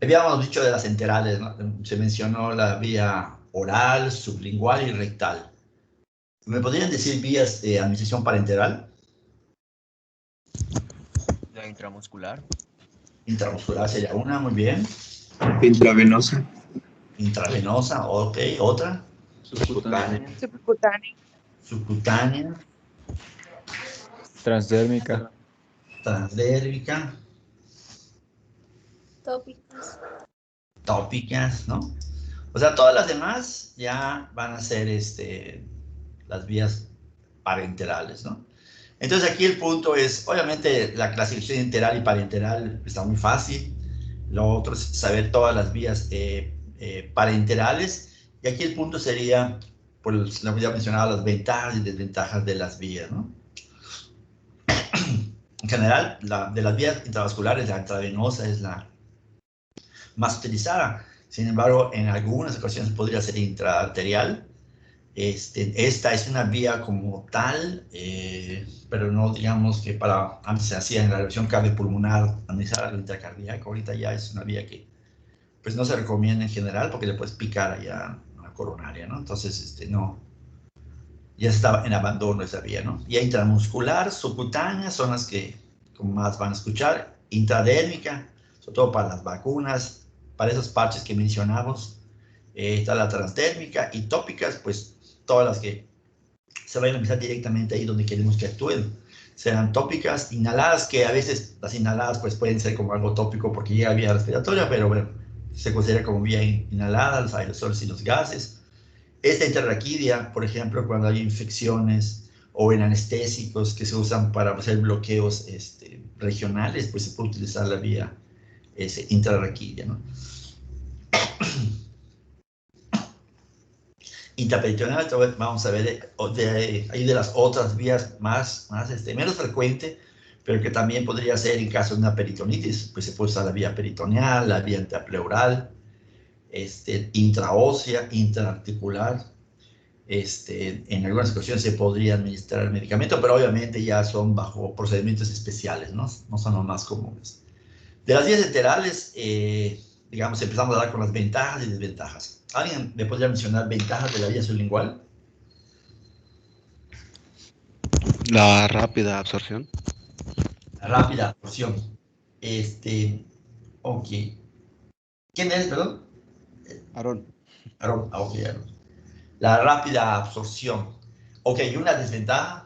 Habíamos dicho de las enterales, ¿no? Se mencionó la vía oral, sublingual y rectal. ¿Me podrían decir vías de administración parenteral? La intramuscular. Intramuscular sería una, muy bien. Intravenosa. Intravenosa, ok. ¿Otra? Subcutánea. Subcutánea. Subcutánea. Transdérmica. Transdérmica. Tópicas. Tópicas, ¿no? O sea, todas las demás ya van a ser las vías parenterales, ¿no? Entonces aquí el punto es, obviamente la clasificación enteral y parenteral está muy fácil. Lo otro es saber todas las vías parenterales. Y aquí el punto sería, pues lo que ya mencionaba, las ventajas y desventajas de las vías, ¿no? En general, de las vías intravasculares, la intravenosa es la más utilizada. Sin embargo, en algunas ocasiones podría ser intraarterial. Esta es una vía como tal, pero no digamos que antes se hacía en la reacción cardiopulmonar, analizar el intracardíaco. Ahorita ya es una vía que pues no se recomienda en general porque le puedes picar allá a la coronaria, ¿no? Entonces, no, ya estaba en abandono esa vía, ¿no? Y intramuscular, subcutánea son las que como más van a escuchar, intradérmica, sobre todo para las vacunas, para esos parches que mencionamos, está la transdérmica, y tópicas, pues todas las que se vayan a empezar directamente ahí donde queremos que actúen. Serán tópicas, inhaladas, que a veces las inhaladas pues pueden ser como algo tópico porque llega a vía respiratoria, pero bueno, se considera como vía inhalada, los aerosoles y los gases. Esta intrarraquídea, por ejemplo, cuando hay infecciones o en anestésicos que se usan para hacer bloqueos regionales, pues se puede utilizar la vía intrarraquídea, ¿no? Intraperitoneal, vamos a ver, hay de las otras vías menos frecuente, pero que también podría ser en caso de una peritonitis, pues se puede usar la vía peritoneal, la vía intrapleural, intraósea, intraarticular. En algunas ocasiones se podría administrar el medicamento, pero obviamente ya son bajo procedimientos especiales, ¿no? No son los más comunes. De las vías enterales, digamos, empezamos a dar con las ventajas y desventajas. ¿Alguien me podría mencionar ventajas de la vía sublingual? La rápida absorción. La rápida absorción. Ok. ¿Quién es, perdón? Aarón. Aarón, ok, Aarón. La rápida absorción. Ok, ¿y una desventaja?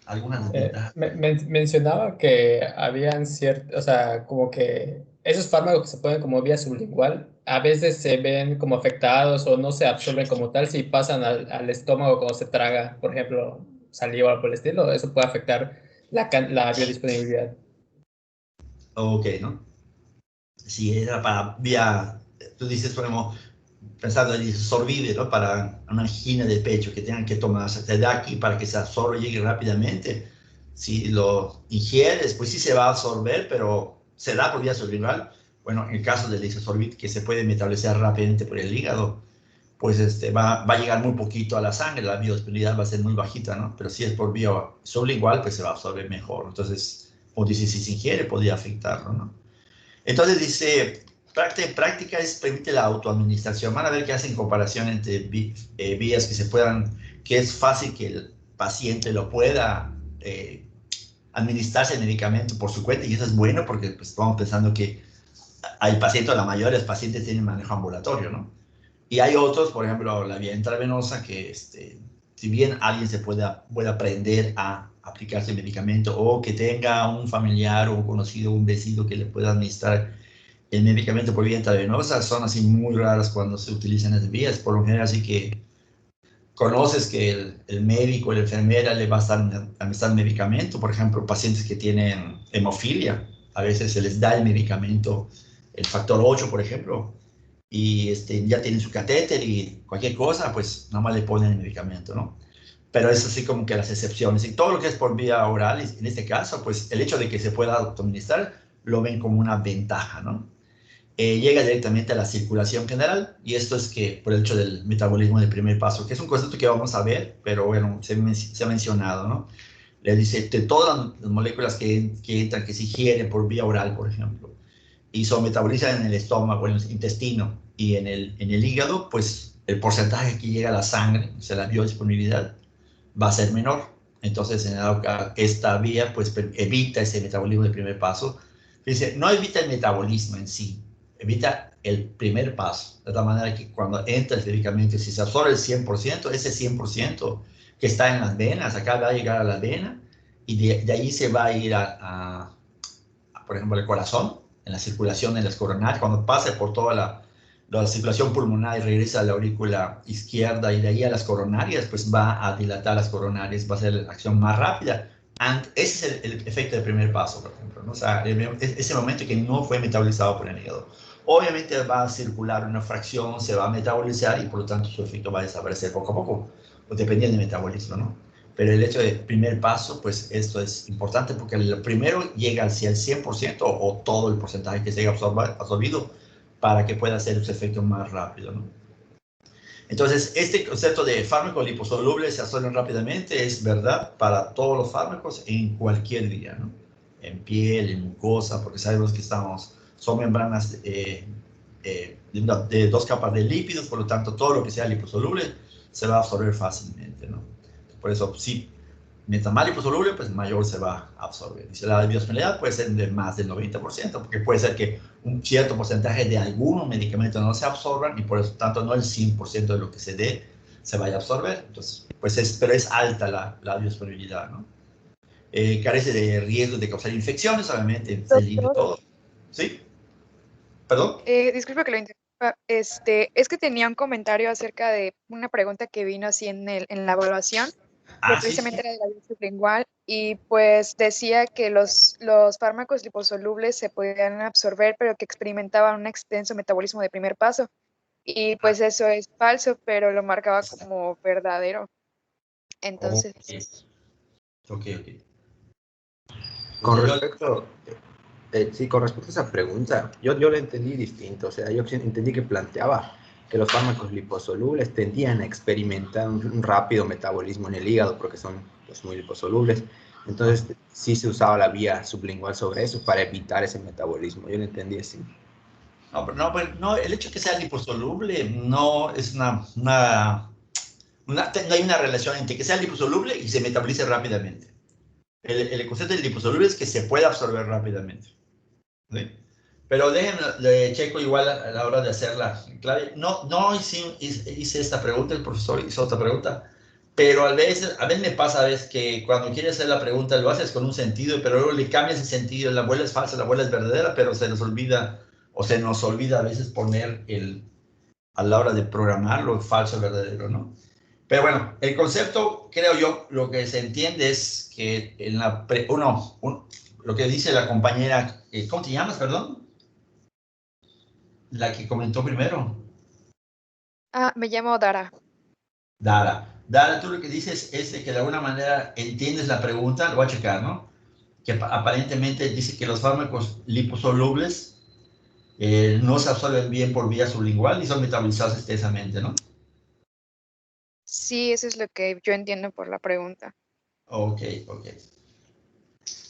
¿Alguna desventaja? Mencionaba que habían ciertos, o sea, como que esos fármacos que se ponen como vía sublingual, a veces se ven como afectados o no se absorben como tal si pasan al estómago cuando se traga, por ejemplo, saliva o por el estilo, eso puede afectar la biodisponibilidad. Ok, ¿no? Si era para vía, tú dices, bueno, pensando en absorbible, ¿no? Para una angina de pecho que tengan que tomarse de aquí para que se absorba y llegue rápidamente. Si lo ingieres, pues sí se va a absorber, pero se da por vía sublingual. Bueno, en el caso del isosorbit, que se puede metabolizar rápidamente por el hígado, pues va a llegar muy poquito a la sangre, la biodisponibilidad va a ser muy bajita, ¿no? Pero si es por vía sublingual, pues se va a absorber mejor. Entonces, o dice, si se ingiere, podría afectarlo, ¿no? Entonces dice, práctica es permite la autoadministración. Van a ver que hacen comparación entre vías que es fácil que el paciente lo pueda administrarse el medicamento por su cuenta, y eso es bueno porque pues, estamos pensando que hay pacientes, la mayoría de los pacientes tienen manejo ambulatorio, ¿no? Y hay otros, por ejemplo, la vía intravenosa, que si bien alguien puede aprender a aplicarse el medicamento o que tenga un familiar o un conocido, un vecino que le pueda administrar el medicamento por vía intravenosa, son así muy raras cuando se utilizan las vías. Por lo general, así que conoces que el médico, la enfermera le va a estar administrando el medicamento. Por ejemplo, pacientes que tienen hemofilia, a veces se les da el medicamento, el factor 8, por ejemplo, y ya tienen su catéter y cualquier cosa, pues nada más le ponen el medicamento, ¿no? Pero es así como que las excepciones. Y todo lo que es por vía oral, en este caso, pues el hecho de que se pueda autoadministrar, lo ven como una ventaja, ¿no? llega directamente a la circulación general, y esto es que por el hecho del metabolismo del primer paso, que es un concepto que vamos a ver, pero bueno, se ha mencionado, ¿no? Le dice de todas las moléculas que entran, que se ingieren por vía oral, por ejemplo, y son metabolizadas en el estómago, en el intestino y en el hígado, pues el porcentaje que llega a la sangre, o sea, la biodisponibilidad, va a ser menor. Entonces, en esta vía, pues evita ese metabolismo del primer paso. Dice, no evita el metabolismo en sí, evita el primer paso. De tal manera que cuando entra el medicamento, si se absorbe el 100%, ese 100% que está en las venas, acá va a llegar a la vena, y de ahí se va a ir por ejemplo, el corazón, en la circulación en las coronarias, cuando pase por toda la circulación pulmonar y regresa a la aurícula izquierda y de ahí a las coronarias, pues va a dilatar las coronarias, va a ser la acción más rápida. Ese es el efecto del primer paso, por ejemplo, ¿no? O sea, ese momento que no fue metabolizado por el hígado. Obviamente va a circular una fracción, se va a metabolizar y por lo tanto su efecto va a desaparecer poco a poco, dependiendo del metabolismo, ¿no? Pero el hecho del primer paso, pues esto es importante porque el primero llega hacia el 100% o todo el porcentaje que se haya absorbido para que pueda hacer su efecto más rápido, ¿no? Entonces, este concepto de fármacos liposolubles se absorben rápidamente es verdad para todos los fármacos en cualquier vía, ¿no? En piel, en mucosa, porque sabemos que son membranas de dos capas de lípidos, por lo tanto, todo lo que sea liposoluble se va a absorber fácilmente, ¿no? Por eso, sí, mientras más liposoluble, pues mayor se va a absorber. Dice, la biodisponibilidad puede ser de más del 90%, porque puede ser que un cierto porcentaje de algunos medicamentos no se absorban y por eso tanto no el 100% de lo que se dé se vaya a absorber. Entonces, pues pero es alta la biodisponibilidad, ¿no? Carece de riesgo de causar infecciones, obviamente, se elimina todo. ¿Sí? ¿Perdón? Disculpa que lo interrumpa. Es que tenía un comentario acerca de una pregunta que vino así en la evaluación, que Sí, precisamente sí. era de la vía sublingual, y pues decía que los fármacos liposolubles se podían absorber, pero que experimentaban un extenso metabolismo de primer paso. Y pues eso es falso, pero lo marcaba como verdadero. Entonces, Ok. Con Entonces, respecto, sí, con respecto a esa pregunta, yo lo entendí distinto. O sea, yo entendí que planteaba que los fármacos liposolubles tendían a experimentar un rápido metabolismo en el hígado porque son pues, muy liposolubles. Entonces, sí se usaba la vía sublingual sobre eso para evitar ese metabolismo. Yo lo entendí así. No, el hecho de que sea liposoluble no es no hay una relación entre que sea liposoluble y se metabolice rápidamente. El concepto del liposoluble es que se puede absorber rápidamente, ¿sí? Pero déjenme, checo igual a la hora de hacerla clave. No hice esta pregunta, el profesor hizo otra pregunta, pero a veces me pasa que cuando quieres hacer la pregunta lo haces con un sentido, pero luego le cambias el sentido, la abuela es falsa, la abuela es verdadera, pero se nos olvida a veces poner a la hora de programar lo falso verdadero, ¿no? Pero bueno, el concepto, creo yo, lo que se entiende es que lo que dice la compañera, ¿cómo te llamas, perdón? La que comentó primero. me llamo Dara. Dara, tú lo que dices es de que de alguna manera entiendes la pregunta, lo voy a checar, ¿no? Que aparentemente dice que los fármacos liposolubles no se absorben bien por vía sublingual y son metabolizados extensamente, ¿no? Sí, eso es lo que yo entiendo por la pregunta. Ok.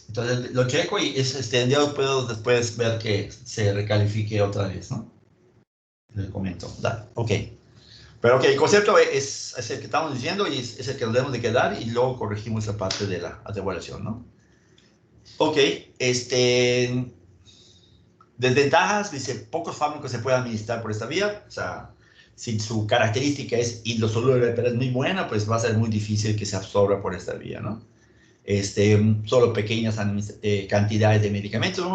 Entonces lo checo y yo puedo después ver que se recalifique otra vez, ¿no? Le comento. Ok. Pero ok, el concepto es el que estamos diciendo y es el que nos debemos de quedar y luego corregimos esa parte de la evaluación, ¿no? Ok, desventajas, dice, pocos fármacos se pueden administrar por esta vía, o sea, si su característica es hidrosoluble, pero es muy buena, pues va a ser muy difícil que se absorba por esta vía, ¿no? Solo pequeñas cantidades de medicamentos.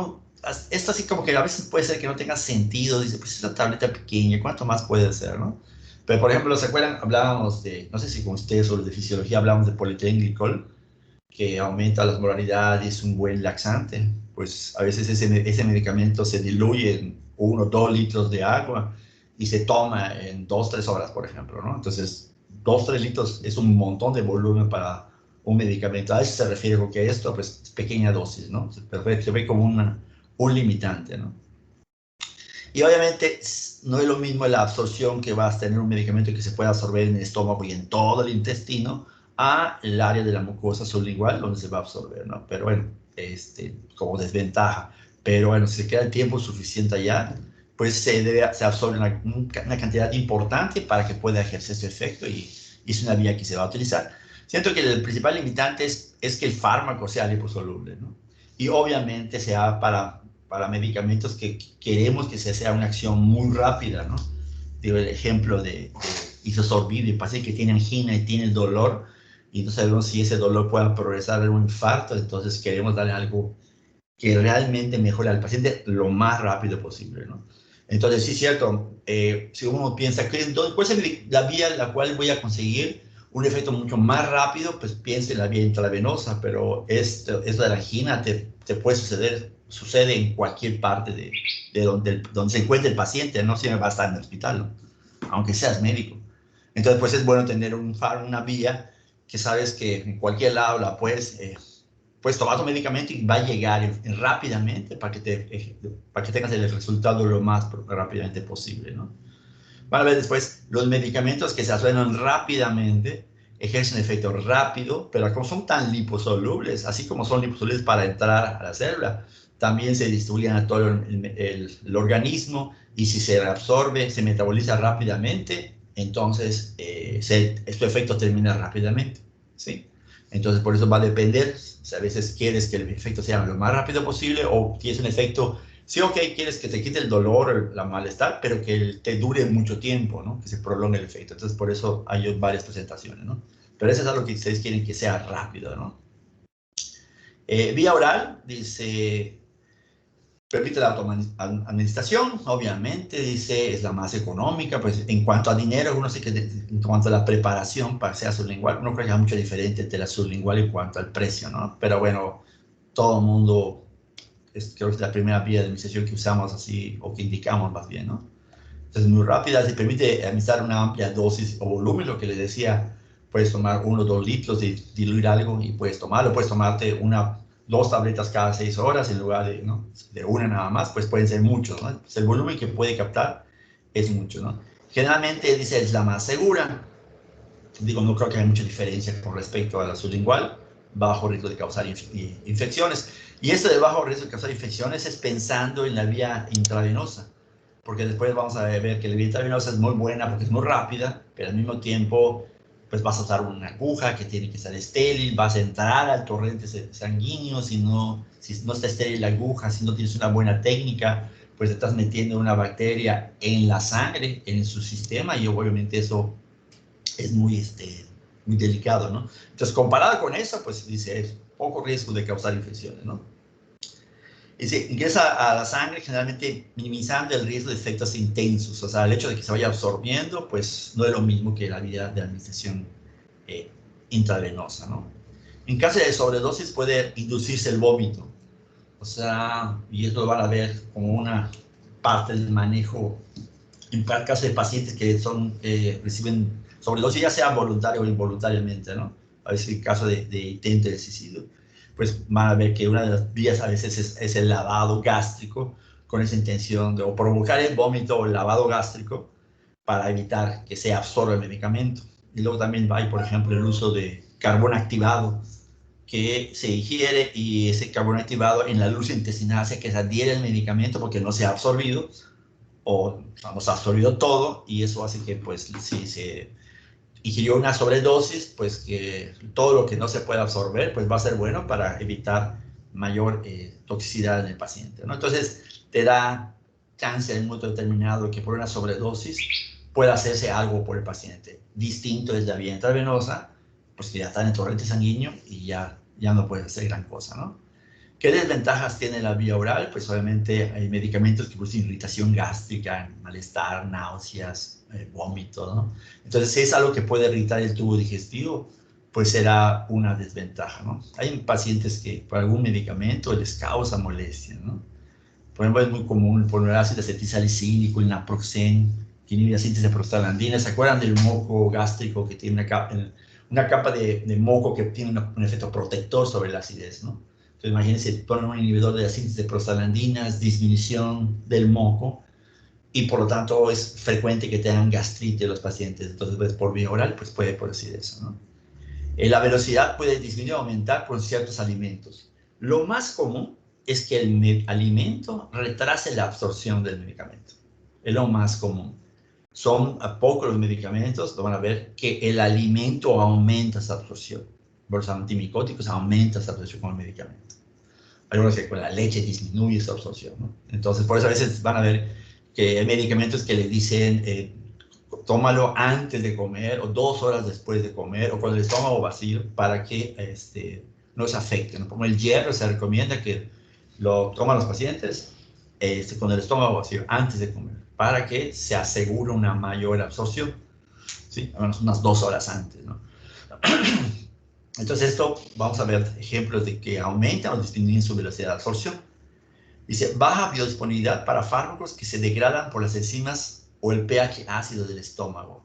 Esto así como que a veces puede ser que no tenga sentido, dice, pues es una tableta pequeña, ¿cuánto más puede ser, no? Pero, por ejemplo, ¿se acuerdan? Hablábamos no sé si con ustedes sobre de fisiología, hablamos de polietilenglicol, que aumenta las moralidades, un buen laxante. Pues a veces ese medicamento se diluye en 1 o 2 litros de agua y se toma en 2 o 3 horas, por ejemplo, ¿no? Entonces, 2 o 3 litros es un montón de volumen para un medicamento. A eso se refiere con que esto, pues, es pequeña dosis, ¿no? Se ve como un limitante, ¿no? Y obviamente no es lo mismo la absorción que vas a tener un medicamento que se puede absorber en el estómago y en todo el intestino a el área de la mucosa sublingual donde se va a absorber, ¿no? Pero bueno, como desventaja. Pero bueno, si se queda el tiempo suficiente allá, pues se absorbe una cantidad importante para que pueda ejercer su efecto y es una vía que se va a utilizar. Siento que el principal limitante es que el fármaco sea liposoluble, ¿no? Y obviamente sea para medicamentos que queremos que sea una acción muy rápida, ¿no? Digo, el ejemplo de isosorbide, el paciente que tiene angina y tiene dolor, y no sabemos si ese dolor pueda progresar a un infarto, entonces queremos darle algo que realmente mejore al paciente lo más rápido posible, ¿no? Entonces, sí es cierto, si uno piensa, ¿cuál es la vía en la cual voy a conseguir un efecto mucho más rápido? Pues piensa en la vía intravenosa, pero esto de la angina te puede sucede en cualquier parte de donde se encuentre el paciente, no siempre va a estar en el hospital, ¿no? Aunque seas médico. Entonces, pues es bueno tener una vía que sabes que en cualquier lado la puedes tomar tu medicamento y va a llegar rápidamente para que tengas el resultado lo más rápidamente posible, ¿no? Van a ver después, los medicamentos que se absorben rápidamente ejercen efecto rápido, pero como son tan liposolubles, así como son liposolubles para entrar a la célula, también se distribuyen a todo el organismo y si se reabsorbe, se metaboliza rápidamente, entonces su efecto termina rápidamente, ¿sí? Entonces, por eso va a depender, si a veces quieres que el efecto sea lo más rápido posible o tienes un efecto, sí, ok, quieres que te quite el dolor, la malestar, pero que te dure mucho tiempo, ¿no? Que se prolongue el efecto. Entonces, por eso hay varias presentaciones, ¿no? Pero eso es algo que ustedes quieren que sea rápido, ¿no? Vía oral, dice, permite la autoadministración, obviamente, dice, es la más económica, pues en cuanto a dinero, uno sé que en cuanto a la preparación para que sea sublingual, uno cree que hay mucho diferente entre la sublingual en cuanto al precio, ¿no? Pero bueno, todo el mundo, creo que es la primera vía de administración que usamos así, o que indicamos más bien, ¿no? Entonces, muy rápida, se permite administrar una amplia dosis o volumen, lo que les decía, puedes tomar 1 o 2 litros de diluir algo y puedes tomarte 2 tabletas cada 6 horas en lugar de, ¿no? de una nada más, pues pueden ser muchos, ¿no? Pues el volumen que puede captar es mucho, ¿no? Generalmente, dice, es la más segura. Digo, no creo que haya mucha diferencia con respecto a la sublingual, bajo riesgo de causar infecciones. Y esto de bajo riesgo de causar infecciones es pensando en la vía intravenosa, porque después vamos a ver que la vía intravenosa es muy buena porque es muy rápida, pero al mismo tiempo pues vas a usar una aguja que tiene que estar estéril, vas a entrar al torrente sanguíneo, si no está estéril la aguja, si no tienes una buena técnica, pues estás metiendo una bacteria en la sangre, en su sistema, y obviamente eso es muy delicado, ¿no? Entonces, comparado con eso, pues dice, es poco riesgo de causar infecciones, ¿no? Dice, ingresa a la sangre generalmente minimizando el riesgo de efectos intensos, o sea, el hecho de que se vaya absorbiendo, pues no es lo mismo que la vía de administración intravenosa, ¿no? En caso de sobredosis puede inducirse el vómito, o sea, y esto lo van a ver como una parte del manejo en caso de pacientes que reciben sobredosis, ya sea voluntario o involuntariamente, ¿no? A veces en caso de intento de suicidio, pues van a ver que una de las vías a veces es el lavado gástrico, con esa intención de o provocar el vómito o el lavado gástrico para evitar que se absorba el medicamento. Y luego también hay, por ejemplo, el uso de carbón activado, que se ingiere y ese carbón activado en la luz intestinal hace que se adhiera el medicamento porque no se ha absorbido, o vamos, ha absorbido todo, y eso hace que, pues, si se ingirió una sobredosis, pues que todo lo que no se puede absorber, pues va a ser bueno para evitar mayor toxicidad en el paciente, ¿no? Entonces, te da chance en un momento determinado que por una sobredosis pueda hacerse algo por el paciente. Distinto es la vía intravenosa, pues que ya está en el torrente sanguíneo y ya no puede hacer gran cosa, ¿no? ¿Qué desventajas tiene la vía oral? Pues obviamente hay medicamentos que producen irritación gástrica, malestar, náuseas, vómito, ¿no? Entonces, si es algo que puede irritar el tubo digestivo, pues será una desventaja, ¿no? Hay pacientes que por algún medicamento les causa molestia, ¿no? Por ejemplo, es muy común poner ácido acetilsalicílico, el naproxen, que inhibe la síntesis de prostaglandina. ¿Se acuerdan del moco gástrico que tiene una capa de moco que tiene un efecto protector sobre la acidez, ¿no? Entonces, imagínense, ponen un inhibidor de la síntesis de prostaglandinas, disminución del moco, y por lo tanto es frecuente que tengan gastritis los pacientes. Entonces, pues, por vía oral, pues puede producir eso, ¿no? La velocidad puede disminuir o aumentar por ciertos alimentos. Lo más común es que el alimento retrase la absorción del medicamento. Es lo más común. Son a poco los medicamentos, lo van a ver, que el alimento aumenta esa absorción. Los antimicóticos aumentan esa absorción con el medicamento. Hay unos que con la leche disminuye esa absorción, ¿no? Entonces, por eso a veces van a ver que hay medicamentos que le dicen, tómalo antes de comer o 2 horas después de comer o con el estómago vacío para que no se afecte, ¿no? Como el hierro se recomienda que lo toman los pacientes con el estómago vacío antes de comer para que se asegure una mayor absorción, ¿sí? Al menos unas 2 horas antes, ¿no? Entonces esto, vamos a ver ejemplos de que aumentan o disminuyen su velocidad de absorción. Dice, baja biodisponibilidad para fármacos que se degradan por las enzimas o el pH ácido del estómago.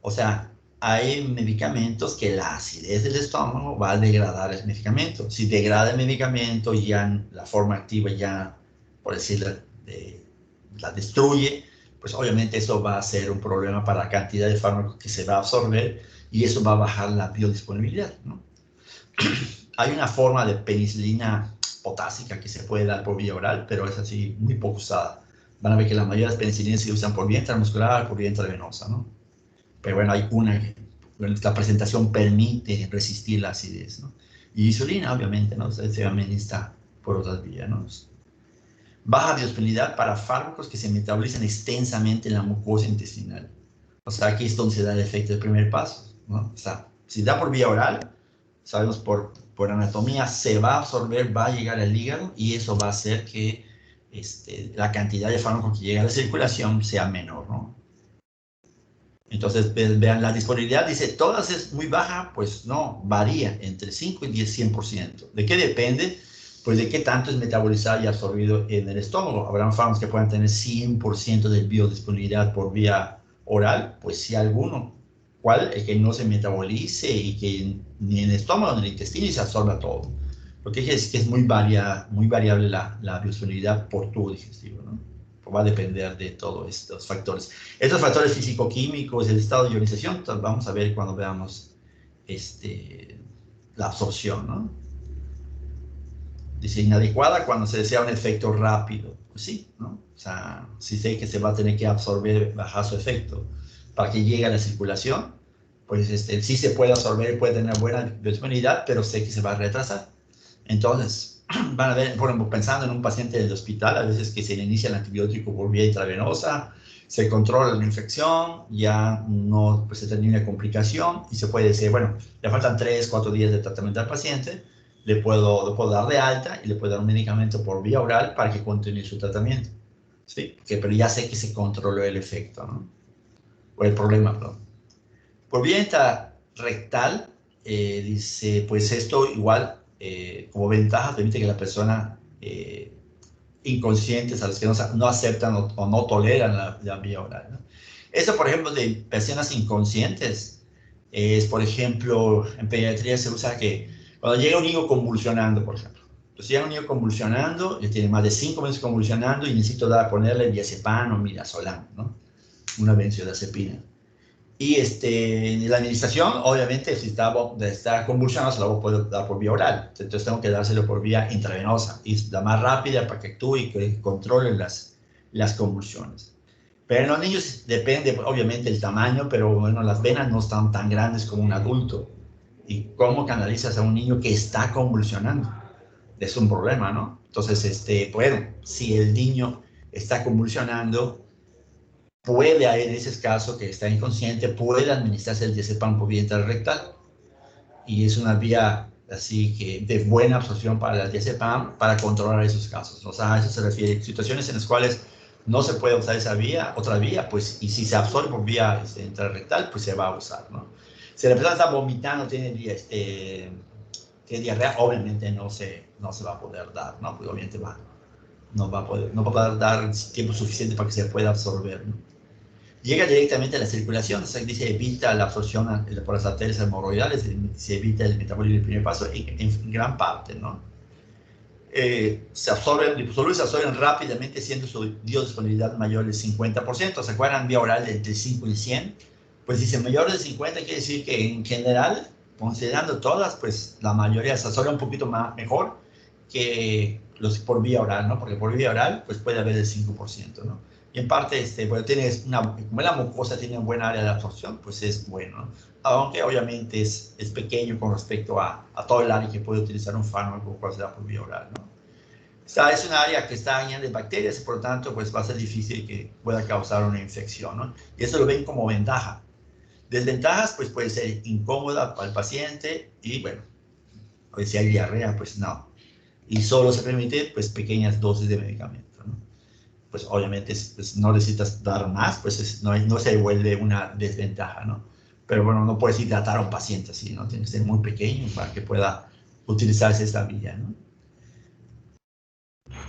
O sea, hay medicamentos que la acidez del estómago va a degradar el medicamento. Si degrada el medicamento, ya la forma activa ya, por decirlo, la destruye, pues obviamente eso va a ser un problema para la cantidad de fármacos que se va a absorber y eso va a bajar la biodisponibilidad, ¿no? Hay una forma de penicilina potásica que se puede dar por vía oral, pero es así muy poco usada. Van a ver que la mayoría de las penicilinas se usan por vía intramuscular, por vía intravenosa, ¿no? Pero bueno, hay una que la presentación permite resistir la acidez, ¿no? Y insulina, obviamente, ¿no? Se administra por otras vías, ¿no? Baja biodisponibilidad para fármacos que se metabolizan extensamente en la mucosa intestinal. O sea, aquí es donde se da el efecto del primer paso, ¿no? O sea, si da por vía oral, sabemos por anatomía, se va a absorber, va a llegar al hígado y eso va a hacer que la cantidad de fármacos que llega a la circulación sea menor, ¿no? Entonces, vean, la disponibilidad dice, todas es muy baja, pues no, varía entre 5 y 100%. ¿De qué depende? Pues de qué tanto es metabolizado y absorbido en el estómago. Habrán fármacos que puedan tener 100% de biodisponibilidad por vía oral, pues sí alguno. ¿Cuál? El que no se metabolice y que ni en el estómago ni en el intestino y se absorba todo. Lo que es que es muy variable la biodisponibilidad por tubo digestivo, ¿no? Va a depender de todos estos factores. Estos factores físico-químicos, el estado de ionización, vamos a ver cuando veamos la absorción, ¿no? Dice inadecuada cuando se desea un efecto rápido. Pues sí, ¿no? O sea, si sé que se va a tener que absorber, bajar su efecto para que llegue a la circulación, pues sí se puede absorber, puede tener buena biodisponibilidad, pero sé que se va a retrasar. Entonces, van a ver, por ejemplo, pensando en un paciente del hospital, a veces que se le inicia el antibiótico por vía intravenosa, se controla la infección, ya no pues, se termina la complicación y se puede decir, bueno, le faltan 3, 4 días de tratamiento al paciente, le puedo dar de alta y le puedo dar un medicamento por vía oral para que continúe su tratamiento. ¿Sí? Pero ya sé que se controló el efecto, ¿no? O el problema, perdón. Por vía rectal, dice, pues esto igual, como ventaja, permite que la persona inconscientes, a los que no aceptan o no toleran la vía oral, ¿no? Eso, por ejemplo, de personas inconscientes, es, por ejemplo, en pediatría se usa que cuando llega un niño convulsionando, por ejemplo, entonces llega un niño convulsionando, ya tiene más de 5 meses convulsionando y necesito ponerle diazepam o midazolam, ¿no? Una benzodiazepina. Y la administración, obviamente, si está convulsionado, se la voy a poder dar por vía oral. Entonces tengo que dárselo por vía intravenosa. Y es la más rápida para que actúe y que controle las convulsiones. Pero en los niños depende, obviamente, el tamaño, pero bueno, las venas no están tan grandes como un adulto. ¿Y cómo canalizas a un niño que está convulsionando? Es un problema, ¿no? Entonces, bueno, si el niño está convulsionando, puede, en ese caso que está inconsciente, puede administrarse el diazepam por vía intrarrectal. Y es una vía así que de buena absorción para el diazepam para controlar esos casos. O sea, a eso se refiere. Situaciones en las cuales no se puede usar esa vía, otra vía, pues, y si se absorbe por vía intrarrectal, pues se va a usar, ¿no? Si la persona está vomitando, tiene diarrea, obviamente no se va a poder dar, ¿no? Pues obviamente no va a poder dar tiempo suficiente para que se pueda absorber, ¿no? Llega directamente a la circulación, o sea, dice evita la absorción por las arterias hemorroidales, se evita el metabolismo del primer paso en gran parte, ¿no? se absorben, liposolubles se absorben rápidamente, siendo su biodisponibilidad mayor del 50%. ¿Se acuerdan? Vía oral de entre 5 y 100. Pues dice mayor de 50 quiere decir que en general, considerando todas, pues la mayoría se absorbe un poquito más, mejor que los por vía oral, ¿no? Porque por vía oral, pues puede haber el 5%, ¿no? Y en parte, bueno, como la mucosa tiene una buena área de absorción, pues es bueno, ¿no? Aunque obviamente es pequeño con respecto a todo el área que puede utilizar un fármaco cual sea por vía oral, ¿no? Es un área que está llena de bacterias y por lo tanto pues va a ser difícil que pueda causar una infección, ¿no? Y eso lo ven como ventaja. Desventajas pues puede ser incómoda para el paciente y bueno, pues si hay diarrea pues no. Y solo se permite pues pequeñas dosis de medicamento, ¿no? Pues obviamente pues, no necesitas dar más, pues no se vuelve una desventaja, ¿no? Pero bueno, no puedes hidratar a un paciente así, ¿no? Tiene que ser muy pequeño para que pueda utilizarse esta vía, ¿no?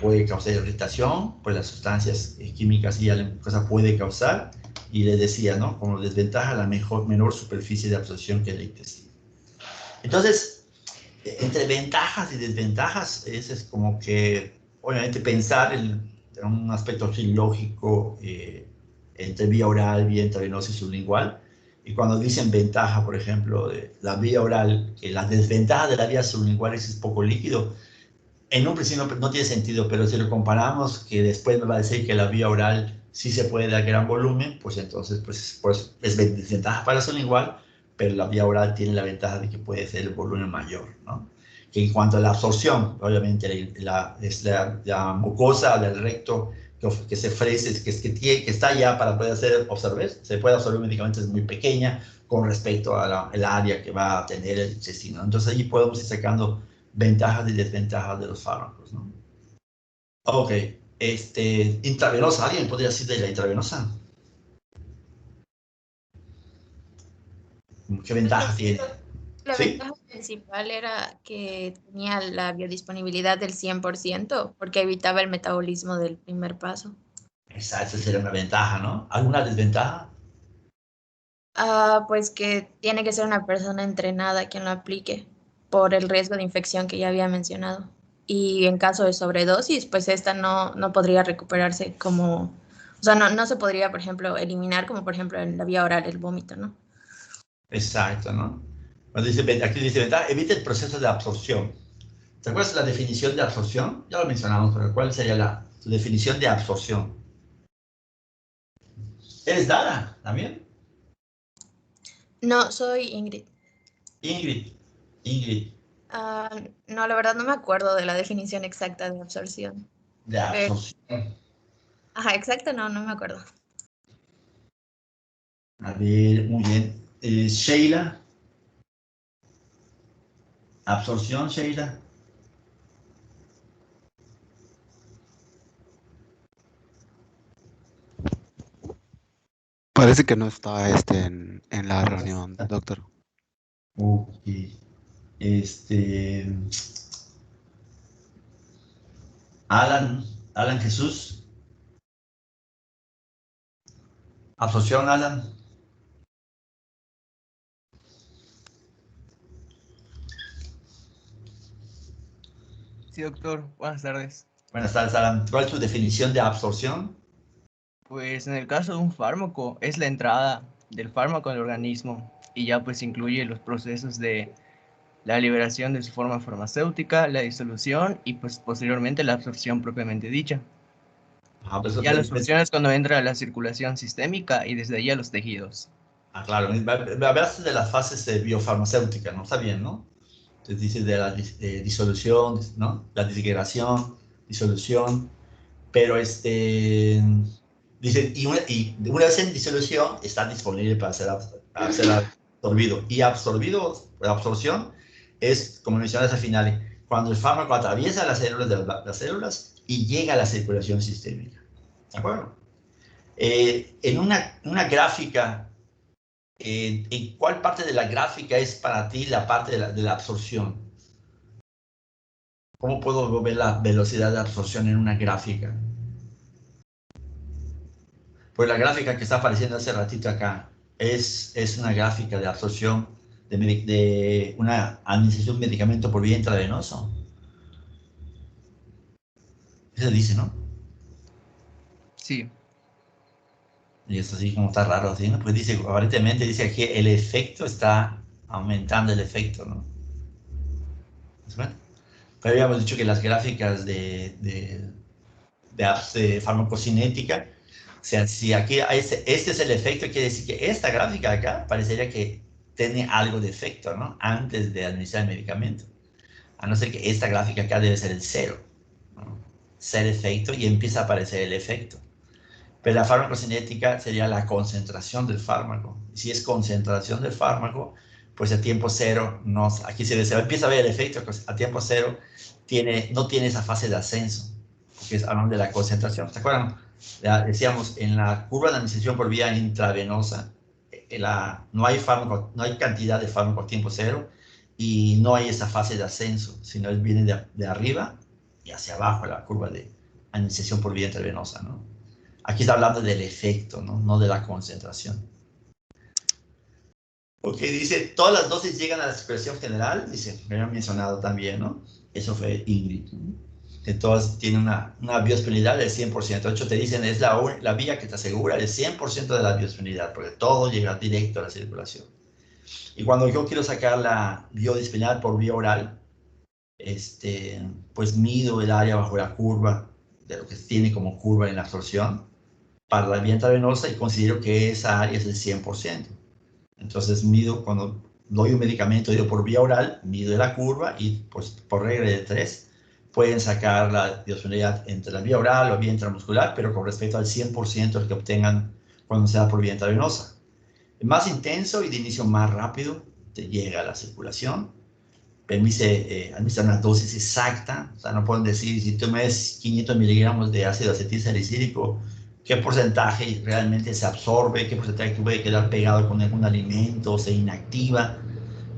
Puede causar irritación, pues las sustancias químicas y la cosa puede causar, y les decía, ¿no? Como desventaja la menor superficie de absorción que el intestino. Entonces, entre ventajas y desventajas, es como que, obviamente, pensar en un aspecto así lógico entre vía oral, vía intravenosa y sublingual. Y cuando dicen ventaja, por ejemplo, de la vía oral, que la desventaja de la vía sublingual es poco líquido, en un principio no tiene sentido, pero si lo comparamos, que después me va a decir que la vía oral sí se puede dar gran volumen, pues entonces pues es desventaja para la sublingual, pero la vía oral tiene la ventaja de que puede ser el volumen mayor, ¿no? Que en cuanto a la absorción, obviamente la mucosa del recto que se ofrece, que está ya para poder se puede absorber medicamentos, es muy pequeña con respecto a el área que va a tener el intestino. Entonces allí podemos ir sacando ventajas y desventajas de los fármacos, ¿no? Ok, intravenosa, ¿alguien podría decir de la intravenosa? ¿Qué ventaja tiene? La ¿Sí? ventaja principal era que tenía la biodisponibilidad del 100% porque evitaba el metabolismo del primer paso. Esa sería una ventaja, ¿no? ¿Alguna desventaja? Pues que tiene que ser una persona entrenada quien lo aplique por el riesgo de infección que ya había mencionado. Y en caso de sobredosis, pues esta no podría recuperarse como, o sea, no se podría, por ejemplo, eliminar como por ejemplo en la vía oral el vómito, ¿no? Exacto, ¿no? Aquí dice ventaja, evita el proceso de absorción. ¿Te acuerdas de la definición de absorción? Ya lo mencionamos, pero ¿cuál sería tu definición de absorción? ¿Eres Dara también? No, soy Ingrid. Ingrid, No, la verdad no me acuerdo de la definición exacta de absorción. de absorción. Ajá, exacto, no me acuerdo. A ver, muy bien. Sheila. Absorción, Sheila. Parece que no está en la reunión, doctor. Ok. Alan Jesús. Absorción, Alan. Sí, doctor, buenas tardes. Buenas tardes, Alan. ¿Cuál es tu definición de absorción? Pues en el caso de un fármaco, es la entrada del fármaco al organismo y ya pues incluye los procesos de la liberación de su forma farmacéutica, la disolución y pues posteriormente la absorción propiamente dicha. Pues, Ya la absorción es cuando entra a la circulación sistémica y desde ahí a los tejidos. claro. Hablaste de las fases de biofarmacéutica, ¿no? Está bien, ¿no? Entonces dice de la disolución, ¿no? La disgregación, disolución, pero dice, y una vez en disolución está disponible para ser absorbido. Y la absorción es, como mencionas al final, cuando el fármaco atraviesa las células y llega a la circulación sistémica. ¿De acuerdo? En una gráfica, ¿en cuál parte de la gráfica es para ti la parte de la absorción? ¿Cómo puedo ver la velocidad de absorción en una gráfica? Pues la gráfica que está apareciendo hace ratito acá es una gráfica de absorción de una administración de medicamento por vía intravenoso. Eso dice, ¿no? Sí. Y esto sí como está raro, ¿sí? ¿No? Pues dice, aparentemente dice que el efecto está aumentando el efecto, ¿no? ¿Es bueno? Pero habíamos dicho que las gráficas de farmacocinética, o sea, si aquí este es el efecto, quiere decir que esta gráfica de acá parecería que tiene algo de efecto, ¿no? Antes de administrar el medicamento. A no ser que esta gráfica acá debe ser el cero, ¿no? Ser efecto y empieza a aparecer el efecto. Pero la farmacocinética sería la concentración del fármaco. Si es concentración del fármaco, pues a tiempo cero, no, aquí se empieza a ver el efecto, pues a tiempo cero no tiene esa fase de ascenso, porque es hablando de la concentración. ¿Se acuerdan? Ya decíamos, en la curva de administración por vía intravenosa, no hay fármaco, no hay cantidad de fármaco a tiempo cero y no hay esa fase de ascenso, sino viene de arriba y hacia abajo la curva de administración por vía intravenosa, ¿no? Aquí está hablando del efecto, ¿no? No de la concentración. Ok, dice, todas las dosis llegan a la circulación general, dice, me había mencionado también, ¿no? Eso fue Ingrid, ¿no? Que todas tienen una biodisponibilidad del 100%. De hecho, te dicen, es la vía que te asegura el 100% de la biodisponibilidad, porque todo llega directo a la circulación. Y cuando yo quiero sacar la biodisponibilidad por vía oral, pues mido el área bajo la curva, de lo que tiene como curva en la absorción, para la vía intravenosa y considero que esa área es el 100%. Entonces mido, cuando doy un medicamento por vía oral, mido la curva y pues por regla de 3 pueden sacar la biodisponibilidad entre la vía oral o vía intramuscular, pero con respecto al 100% que obtengan cuando sea por vía intravenosa. Más intenso y de inicio más rápido, te llega a la circulación, permite administrar una dosis exacta, o sea, no pueden decir, si tú me des 500 miligramos de ácido acetilsalicílico, qué porcentaje realmente se absorbe, qué porcentaje puede quedar pegado con algún alimento, se inactiva.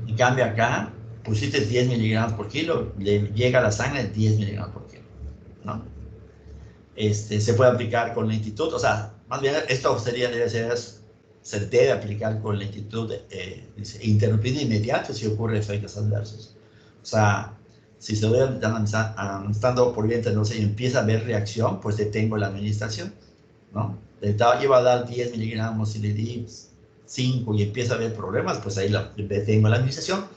En cambio acá, pusiste 10 miligramos por kilo, le llega a la sangre 10 miligramos por kilo, ¿no? Se puede aplicar con lentitud, o sea, más bien esto se debe aplicar con lentitud interrumpida inmediata si ocurre efectos adversos. O sea, si se ve administrando por vía intravenosa y empieza a haber reacción, pues detengo la administración, ¿no? Iba a dar 10 miligramos y le di 5 y empieza a haber problemas, pues ahí detengo la administración,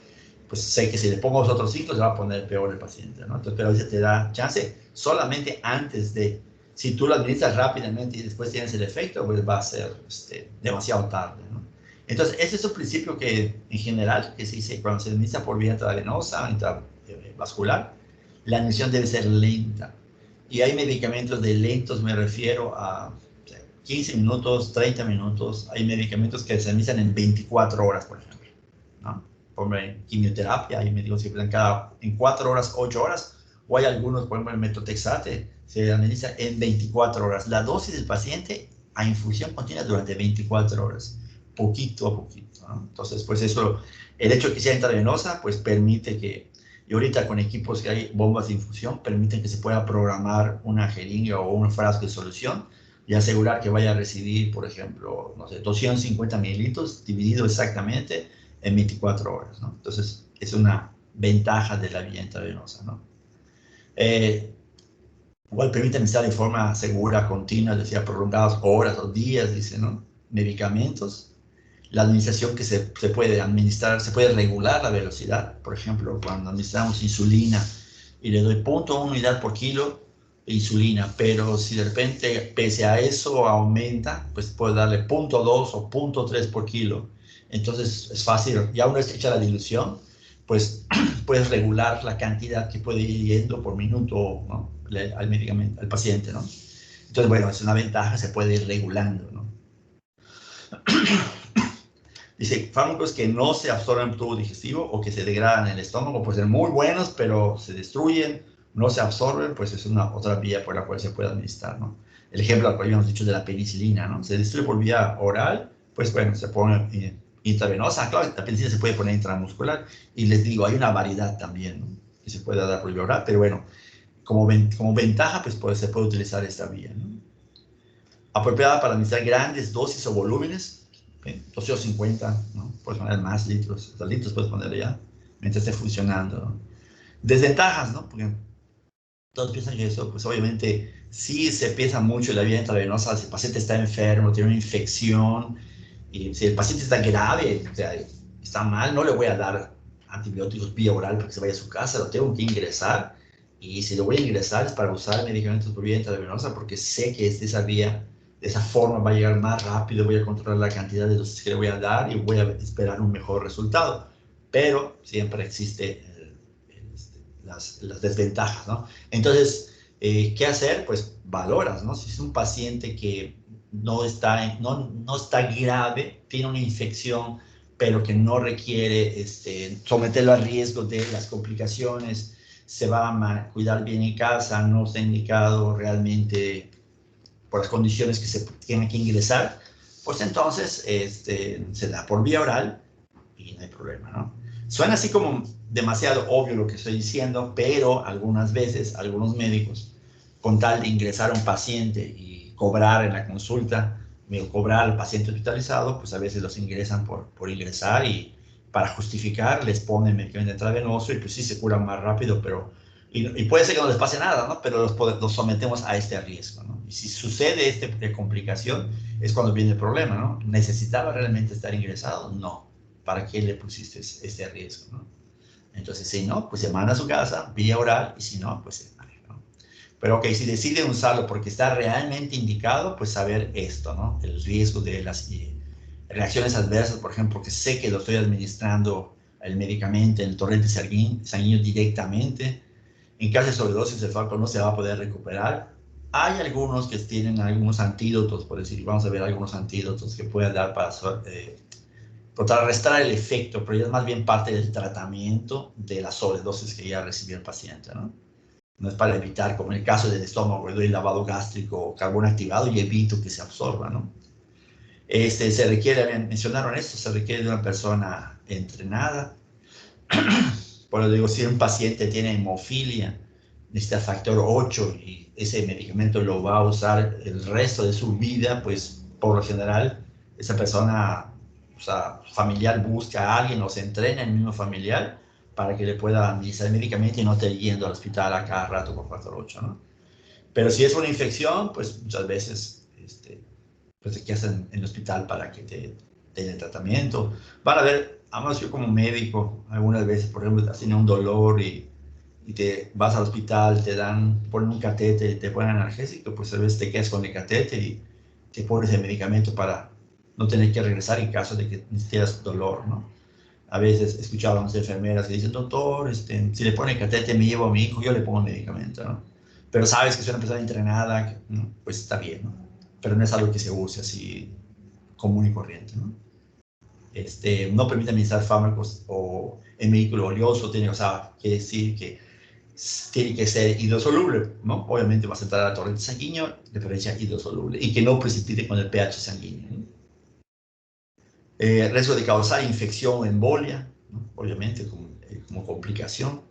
pues sé que si le pongo los otros 5 se va a poner peor el paciente, ¿no? Entonces, pero a veces te da chance solamente antes de, si tú lo administras rápidamente y después tienes el efecto, pues va a ser demasiado tarde, ¿no? Entonces, ese es un principio que, en general, que se dice cuando se administra por vía intravenosa, intravascular, la administración debe ser lenta. Y hay medicamentos de lentos, me refiero a 15 minutos, 30 minutos. Hay medicamentos que se administran en 24 horas, por ejemplo, ¿no? Por quimioterapia, hay médicos que dan en 4 horas, 8 horas, o hay algunos, por ejemplo, el metotrexate, se administra en 24 horas. La dosis del paciente a infusión continua durante 24 horas, poquito a poquito, ¿no? Entonces, pues eso, el hecho de que sea intravenosa, pues permite que, y ahorita con equipos que hay bombas de infusión, permiten que se pueda programar una jeringa o un frasco de solución y asegurar que vaya a recibir, por ejemplo, no sé, 250 mililitros dividido exactamente en 24 horas, ¿no? Entonces, es una ventaja de la vía intravenosa, ¿no? Igual permite administrar de forma segura, continua, decía, prolongadas horas o días, dice, ¿no? Medicamentos. La administración que se puede administrar, se puede regular la velocidad. Por ejemplo, cuando administramos insulina y le doy 0.1 unidad por kilo de insulina, pero si de repente, pese a eso, aumenta, pues puedo darle 0.2 o 0.3 por kilo. Entonces es fácil, ya una vez hecha la dilución, pues puedes regular la cantidad que puede ir yendo por minuto, ¿no? Al medicamento, al paciente, ¿no? Entonces, bueno, es una ventaja, se puede ir regulando, ¿no? Dice, fármacos que no se absorben en el tubo digestivo o que se degradan en el estómago, pues ser muy buenos, pero se destruyen, no se absorben, pues es una otra vía por la cual se puede administrar, ¿no? El ejemplo al cual habíamos dicho de la penicilina, ¿no? Se destruye por vía oral, pues bueno, se pone intravenosa. Claro, la penicilina se puede poner intramuscular, y les digo, hay una variedad también, ¿no? Que se puede dar por vía oral, pero bueno, como ventaja, pues se puede utilizar esta vía, ¿no? Apropiada para administrar grandes dosis o volúmenes, 250, ¿no? Puedes poner más litros, o sea, litros puedes ponerle ya, mientras esté funcionando, ¿no? Desventajas, ¿no? Porque todos piensan que eso, pues obviamente sí se piensa mucho en la vía intravenosa, si el paciente está enfermo, tiene una infección, y si el paciente está grave, o sea, está mal, no le voy a dar antibióticos vía oral para que se vaya a su casa, lo tengo que ingresar, y si lo voy a ingresar es para usar medicamentos por vía intravenosa, porque sé que es de esa vía, de esa forma va a llegar más rápido, voy a controlar la cantidad de dosis que le voy a dar y voy a esperar un mejor resultado. Pero siempre existe las desventajas, ¿no? Entonces, ¿qué hacer? Pues valoras, ¿no? Si es un paciente que no está grave, tiene una infección, pero que no requiere someterlo a riesgo de las complicaciones, se va a cuidar bien en casa, no está indicado realmente por las condiciones que se tienen que ingresar, pues entonces se da por vía oral y no hay problema, ¿no? Suena así como demasiado obvio lo que estoy diciendo, pero algunas veces algunos médicos, con tal de ingresar a un paciente y cobrar en la consulta, cobrar al paciente hospitalizado, pues a veces los ingresan por ingresar y para justificar les ponen medicamento intravenoso y pues sí se curan más rápido, pero y puede ser que no les pase nada, ¿no? Pero los sometemos a este riesgo, ¿no? Y si sucede esta complicación, es cuando viene el problema, ¿no? ¿Necesitaba realmente estar ingresado? No. ¿Para qué le pusiste este riesgo, no? Entonces, si no, pues se manda a su casa, vía oral, y si no, pues se maneja, ¿no? Pero, ok, si deciden usarlo porque está realmente indicado, pues saber esto, ¿no? El riesgo de las reacciones adversas, por ejemplo, que sé que lo estoy administrando el medicamento, el torrente sanguíneo directamente. En caso de sobredosis, el fármaco no se va a poder recuperar. Hay algunos que tienen algunos antídotos, por decir, vamos a ver algunos antídotos que pueden dar para contrarrestar el efecto, pero ya es más bien parte del tratamiento de la sobredosis que ya recibió el paciente, ¿no? No es para evitar, como en el caso del estómago, el lavado gástrico o carbón activado y evito que se absorba, ¿no? Se requiere, mencionaron esto, se requiere de una persona entrenada. Por eso digo, si un paciente tiene hemofilia, necesita factor 8 y ese medicamento lo va a usar el resto de su vida, pues por lo general esa persona, o sea, familiar busca a alguien o se entrena en el mismo familiar para que le pueda administrar el medicamento y no esté yendo al hospital a cada rato por factor 8, ¿no? Pero si es una infección, pues muchas veces pues te quedas en el hospital para que te den el tratamiento. Van a ver, además yo como médico, algunas veces, por ejemplo, has tenido un dolor y te vas al hospital, ponen un catéter, te ponen analgésico, pues a veces te quedas con el catéter y te pones el medicamento para no tener que regresar en caso de que necesites dolor, ¿no? A veces escuchaba a las enfermeras que dicen, doctor, si le pone el catéter me llevo a mi hijo, yo le pongo el medicamento, ¿no? Pero sabes que es una persona entrenada, ¿no? Pues está bien, ¿no? Pero no es algo que se use así común y corriente, ¿no? No permite administrar fármacos o en vehículo oleoso, o sea, quiere decir que tiene que ser hidrosoluble, ¿no? Obviamente vas a entrar al torrente sanguíneo, de preferencia hidrosoluble, y que no precipite con el pH sanguíneo, ¿no? Riesgo de causar infección o embolia, ¿no? Obviamente como complicación.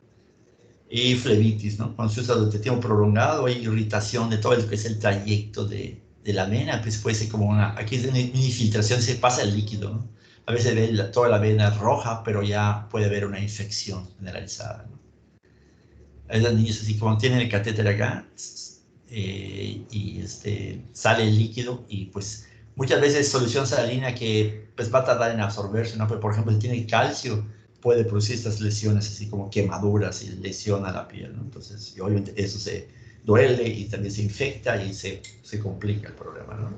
Y flebitis, ¿no? Cuando se usa durante tiempo prolongado, hay irritación de todo lo que es el trayecto de la vena, pues puede ser como aquí es una infiltración, se pasa el líquido, ¿no? A veces ve toda la vena roja, pero ya puede haber una infección generalizada, ¿no? A los niños así como tienen el catéter acá, y sale el líquido y pues muchas veces solución salina que pues va a tardar en absorberse, ¿no? Pero, por ejemplo, si tiene calcio, puede producir estas lesiones así como quemaduras y lesiona la piel, ¿no? Entonces, y obviamente eso se duele y también se infecta y se complica el problema, ¿no?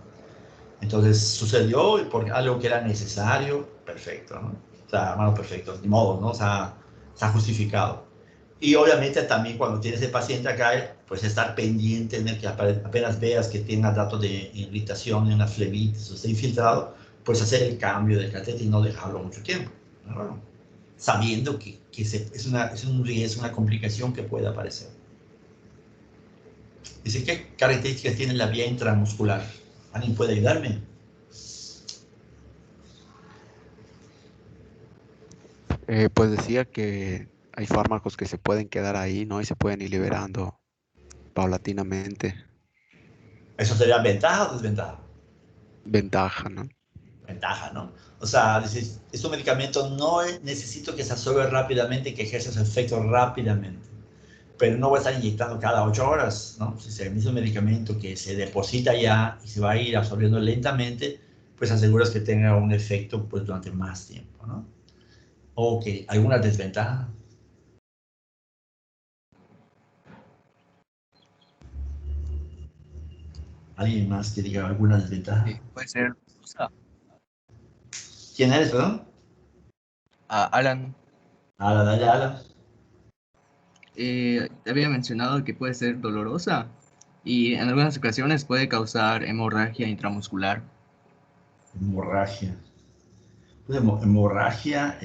Entonces sucedió por algo que era necesario, perfecto, ¿no? O sea, bueno, perfecto, de modo, ¿no? O sea, está justificado. Y obviamente también cuando tienes el paciente acá, pues estar pendiente en el que apenas veas que tenga datos de irritación, una flebitis o esté infiltrado, pues hacer el cambio del catéter y no dejarlo mucho tiempo, ¿no? Sabiendo que es un riesgo, una complicación que puede aparecer. Dice, ¿qué características tiene la vía intramuscular? ¿Alguien puede ayudarme? Pues decía que hay fármacos que se pueden quedar ahí, ¿no? Y se pueden ir liberando paulatinamente. ¿Eso sería ventaja o desventaja? Ventaja, ¿no? Ventaja, ¿no? O sea, dices, este medicamento no necesito que se absorba rápidamente y que ejerza su efecto rápidamente. pero no voy a estar inyectando cada 8 horas, ¿no? Si es el mismo medicamento que se deposita ya y se va a ir absorbiendo lentamente, pues aseguras que tenga un efecto pues, durante más tiempo, ¿no? Ok, ¿alguna desventaja? ¿Alguien más que diga alguna desventaja? Puede ser dolorosa. ¿Quién eres, perdón? Alan, Ala, dale, ala. te había mencionado que puede ser dolorosa y en algunas ocasiones puede causar hemorragia intramuscular. Hemorragia. Pues, hemorragia,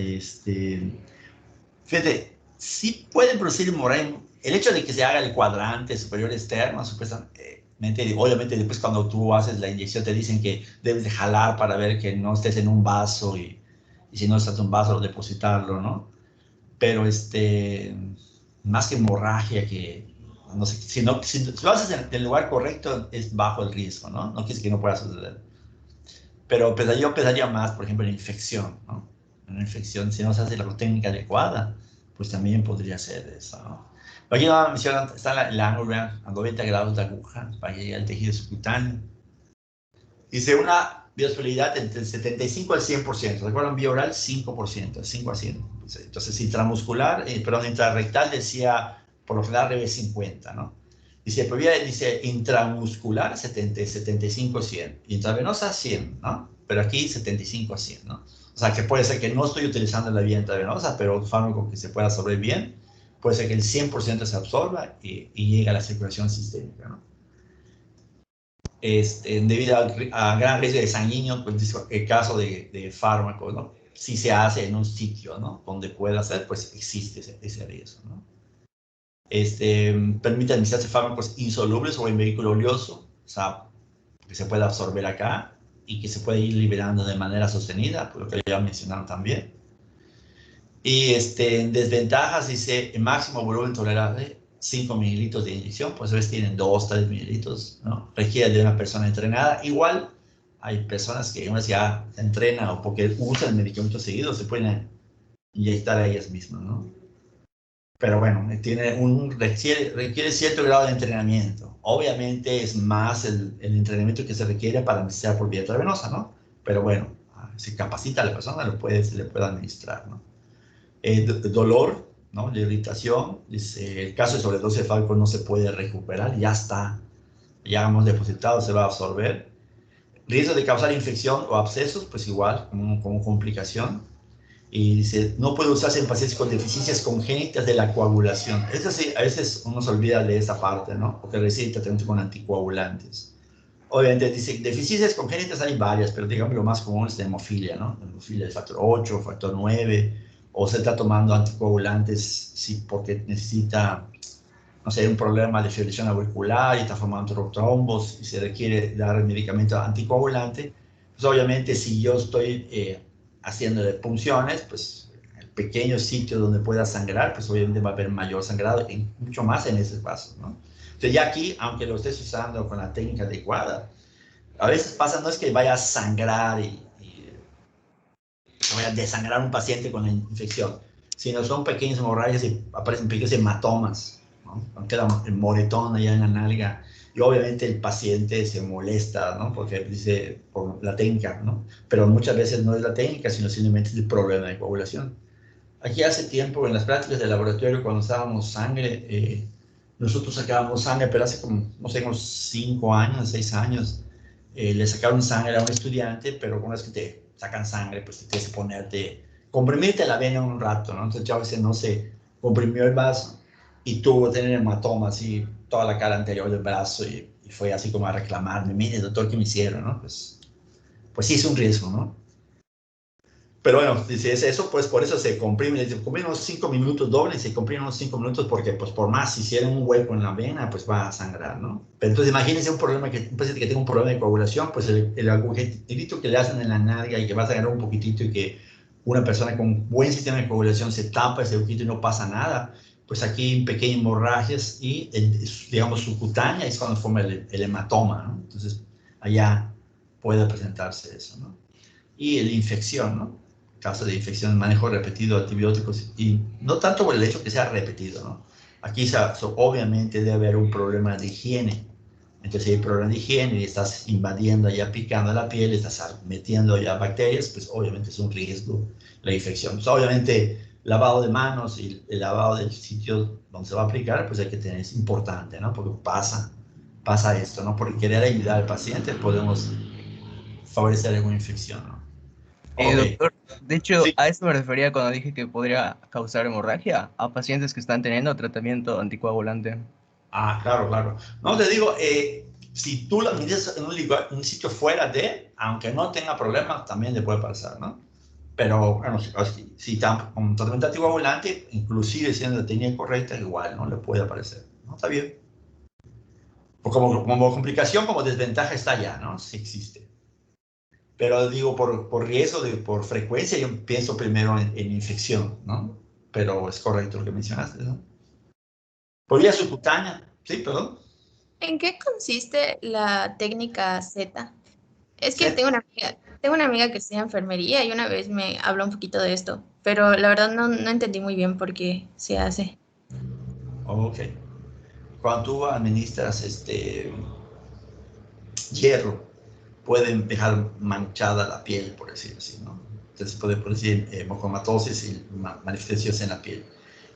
fíjate, sí pueden producir hemorragia. El hecho de que se haga el cuadrante superior externo, supuestamente, obviamente después cuando tú haces la inyección te dicen que debes de jalar para ver que no estés en un vaso y si no estás en un vaso, depositarlo, ¿no? Pero más que hemorragia, que no sé, si lo haces en el lugar correcto es bajo el riesgo, ¿no? No quiere decir que no pueda suceder. Pero yo pensaría más, por ejemplo, en infección, ¿no? En infección, si no se hace la técnica adecuada, pues también podría ser eso, ¿no? Aquí no mencionan, está el ángulo a 90 grados de aguja para llegar al tejido subcutáneo. Dice una biosolubilidad entre el 75 al 100%. ¿Recuerdan? Vía oral, 5%, 5 a 100. Entonces, intramuscular, perdón, intrarrectal decía, por lo general, debe 50, ¿no? Dice intramuscular 70, 75 a 100. Intravenosa 100, ¿no? Pero aquí 75 a 100, ¿no? O sea, que puede ser que no estoy utilizando la vía intravenosa, pero un fármaco que se pueda absorber bien, puede ser que el 100% se absorba y llegue a la circulación sistémica, ¿no? Debido a gran riesgo de sanguíneo, pues el caso de fármacos, ¿no? Si se hace en un sitio, ¿no? Donde pueda hacer, pues existe ese riesgo, ¿no? Permite administrarse fármacos insolubles o en vehículo oleoso, o sea, que se pueda absorber acá y que se puede ir liberando de manera sostenida, por lo que ya mencionaron también. Y en desventajas dice el máximo volumen tolerable, 5 mililitros de inyección, pues a veces tienen 2, 3 mililitros, ¿no? Requiere de una persona entrenada. Igual hay personas que una vez ya se entrenan o porque usan medicamentos seguidos, se pueden inyectar a ellas mismas, ¿no? Pero bueno, requiere cierto grado de entrenamiento. Obviamente es más el entrenamiento que se requiere para administrar por vía intravenosa, ¿no? Pero bueno, si capacita a la persona, se le puede administrar, ¿no? Dolor, ¿no? La irritación, el caso de sobredosis de fármaco no se puede recuperar, ya está, ya hemos depositado, se va a absorber. Riesgo de causar infección o abscesos, pues igual, como complicación. Y dice, no puede usarse en pacientes con deficiencias congénitas de la coagulación. Eso sí, a veces uno se olvida de esa parte, ¿no? Porque recibe tratamiento con anticoagulantes. Obviamente dice, deficiencias congénitas hay varias, pero digamos lo más común es la hemofilia, ¿no? La hemofilia de factor 8, factor 9, o se está tomando anticoagulantes sí, porque necesita, no sé, un problema de fibrilación auricular y está formando trombos y se requiere dar el medicamento anticoagulante. Pues obviamente si yo estoy haciendo punciones, pues el pequeño sitio donde pueda sangrar, pues obviamente va a haber mayor sangrado y mucho más en esos vasos, ¿no? Entonces ya aquí, aunque lo estés usando con la técnica adecuada, a veces pasa, no es que vaya a sangrar y vaya a desangrar un paciente con la infección, sino son pequeñas hemorragias y aparecen pequeños hematomas, ¿no? Queda el moretón allá en la nalga y obviamente el paciente se molesta, ¿no? Porque dice, por la técnica, ¿no? Pero muchas veces no es la técnica, sino simplemente es el problema de coagulación. Aquí hace tiempo, en las prácticas de laboratorio, cuando usábamos sangre, nosotros sacábamos sangre, pero hace como, no sé, unos 5 años, 6 años, le sacaron sangre a un estudiante, pero una vez que te sacan sangre, pues te tienes que comprimirte la vena un rato, ¿no? Entonces ya a veces no se comprimió el vaso y tuvo que tener hematoma así, toda la cara anterior del brazo y fue así como a reclamarme, mire, doctor, ¿qué me hicieron, no? Pues sí es un riesgo, ¿no? Pero bueno, dice eso, pues por eso se comprime, se comprime unos 5 minutos doble, se comprime unos 5 minutos porque pues por más si hiciera un hueco en la vena, pues va a sangrar, ¿no? Pero entonces imagínense un paciente que tenga un problema de coagulación, pues el agujerito que le hacen en la nalga y que va a sangrar un poquitito y que una persona con buen sistema de coagulación se tapa ese agujerito y no pasa nada, pues aquí pequeñas hemorragias y, digamos, subcutánea es cuando forma el hematoma, ¿no? Entonces allá puede presentarse eso, ¿no? Y la infección, ¿no? Caso de infección, manejo repetido de antibióticos, y no tanto por el hecho que sea repetido, ¿no? Aquí obviamente debe haber un problema de higiene. Entonces, si hay problema de higiene y estás invadiendo ya, picando la piel, estás metiendo ya bacterias, pues obviamente es un riesgo la infección. Pues, obviamente, lavado de manos y el lavado del sitio donde se va a aplicar, pues hay que tener, es importante, ¿no? Porque pasa esto, ¿no? Por querer ayudar al paciente podemos favorecer alguna infección, ¿no? Ok, Doctor, de hecho, sí. a eso me refería cuando dije que podría causar hemorragia a pacientes que están teniendo tratamiento anticoagulante. Ah, claro, claro. No, te digo, si tú la mides en un sitio fuera de, aunque no tenga problemas, también le puede pasar, ¿no? Pero, bueno, si está con tratamiento anticoagulante, inclusive siendo la técnica correcta, igual, ¿no? Le puede aparecer, ¿no? Está bien. Pues como complicación, como desventaja está ya, ¿no? Sí existe. Pero digo, por riesgo, por frecuencia, yo pienso primero en infección, ¿no? Pero es correcto lo que mencionaste, ¿no? Por vía subcutánea, sí, perdón. ¿En qué consiste la técnica Z? Es que Sí. tengo una amiga que estudia enfermería y una vez me habló un poquito de esto, pero la verdad no entendí muy bien por qué se hace. Ok. Cuando tú administras hierro, pueden dejar manchada la piel, por decirlo así, ¿no? Entonces puede producir hemocromatosis y manifestaciones en la piel.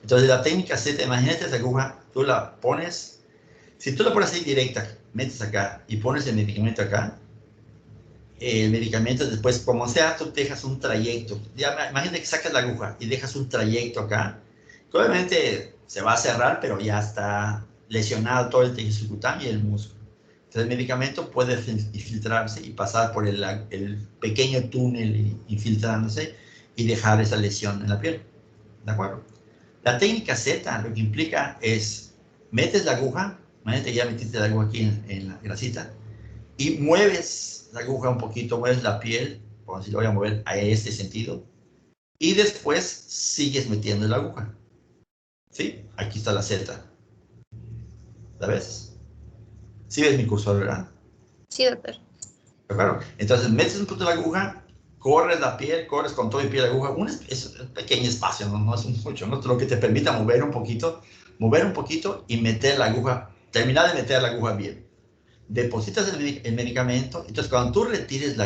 Entonces la técnica Z, imagínate esa aguja, tú la pones, si tú la pones ahí directa, metes acá y pones el medicamento acá, el medicamento después, como sea, tú dejas un trayecto. Ya, imagínate que sacas la aguja y dejas un trayecto acá, que obviamente se va a cerrar, pero ya está lesionado todo el tejido subcutáneo y el músculo. Entonces el medicamento puede infiltrarse y pasar por el pequeño túnel infiltrándose y dejar esa lesión en la piel. ¿De acuerdo? La técnica Z lo que implica es, metes la aguja, imagínate que ya metiste la aguja aquí en la grasita, y mueves la aguja un poquito, mueves la piel, como si lo voy a mover a este sentido, y después sigues metiendo la aguja. ¿Sí? Aquí está la Z. ¿La ves? ¿Sí ves mi cursor, verdad? Sí, doctor. Pero claro, entonces metes un poquito la aguja, corres la piel, corres con todo y piel la aguja, es un pequeño espacio, no es mucho, ¿no? Lo que te permita mover un poquito y meter la aguja, terminar de meter la aguja bien. Depositas el medicamento, entonces cuando tú retires la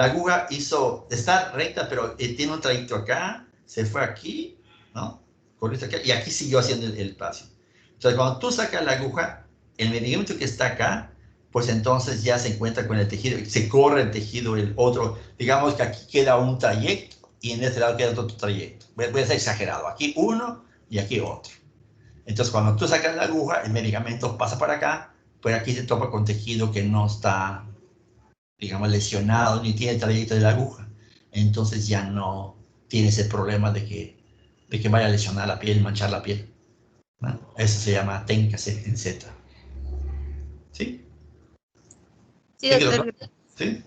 aguja está recta, pero tiene un trayecto acá, se fue aquí, ¿no? Corriste acá, y aquí siguió haciendo el espacio. Entonces cuando tú sacas la aguja, el medicamento que está acá, pues entonces ya se encuentra con el tejido, se corre el tejido, el otro, digamos que aquí queda un trayecto, y en este lado queda otro trayecto. Voy a ser exagerado, aquí uno y aquí otro. Entonces cuando tú sacas la aguja, el medicamento pasa para acá, pero aquí se topa con tejido que no está, digamos, lesionado ni tiene el trayecto de la aguja. Entonces ya no tiene ese problema de que vaya a lesionar la piel, manchar la piel, ¿no? Eso se llama técnica en Z. ¿Sí? Sí, ¿Sí quedó doctor. claro? ¿Sí?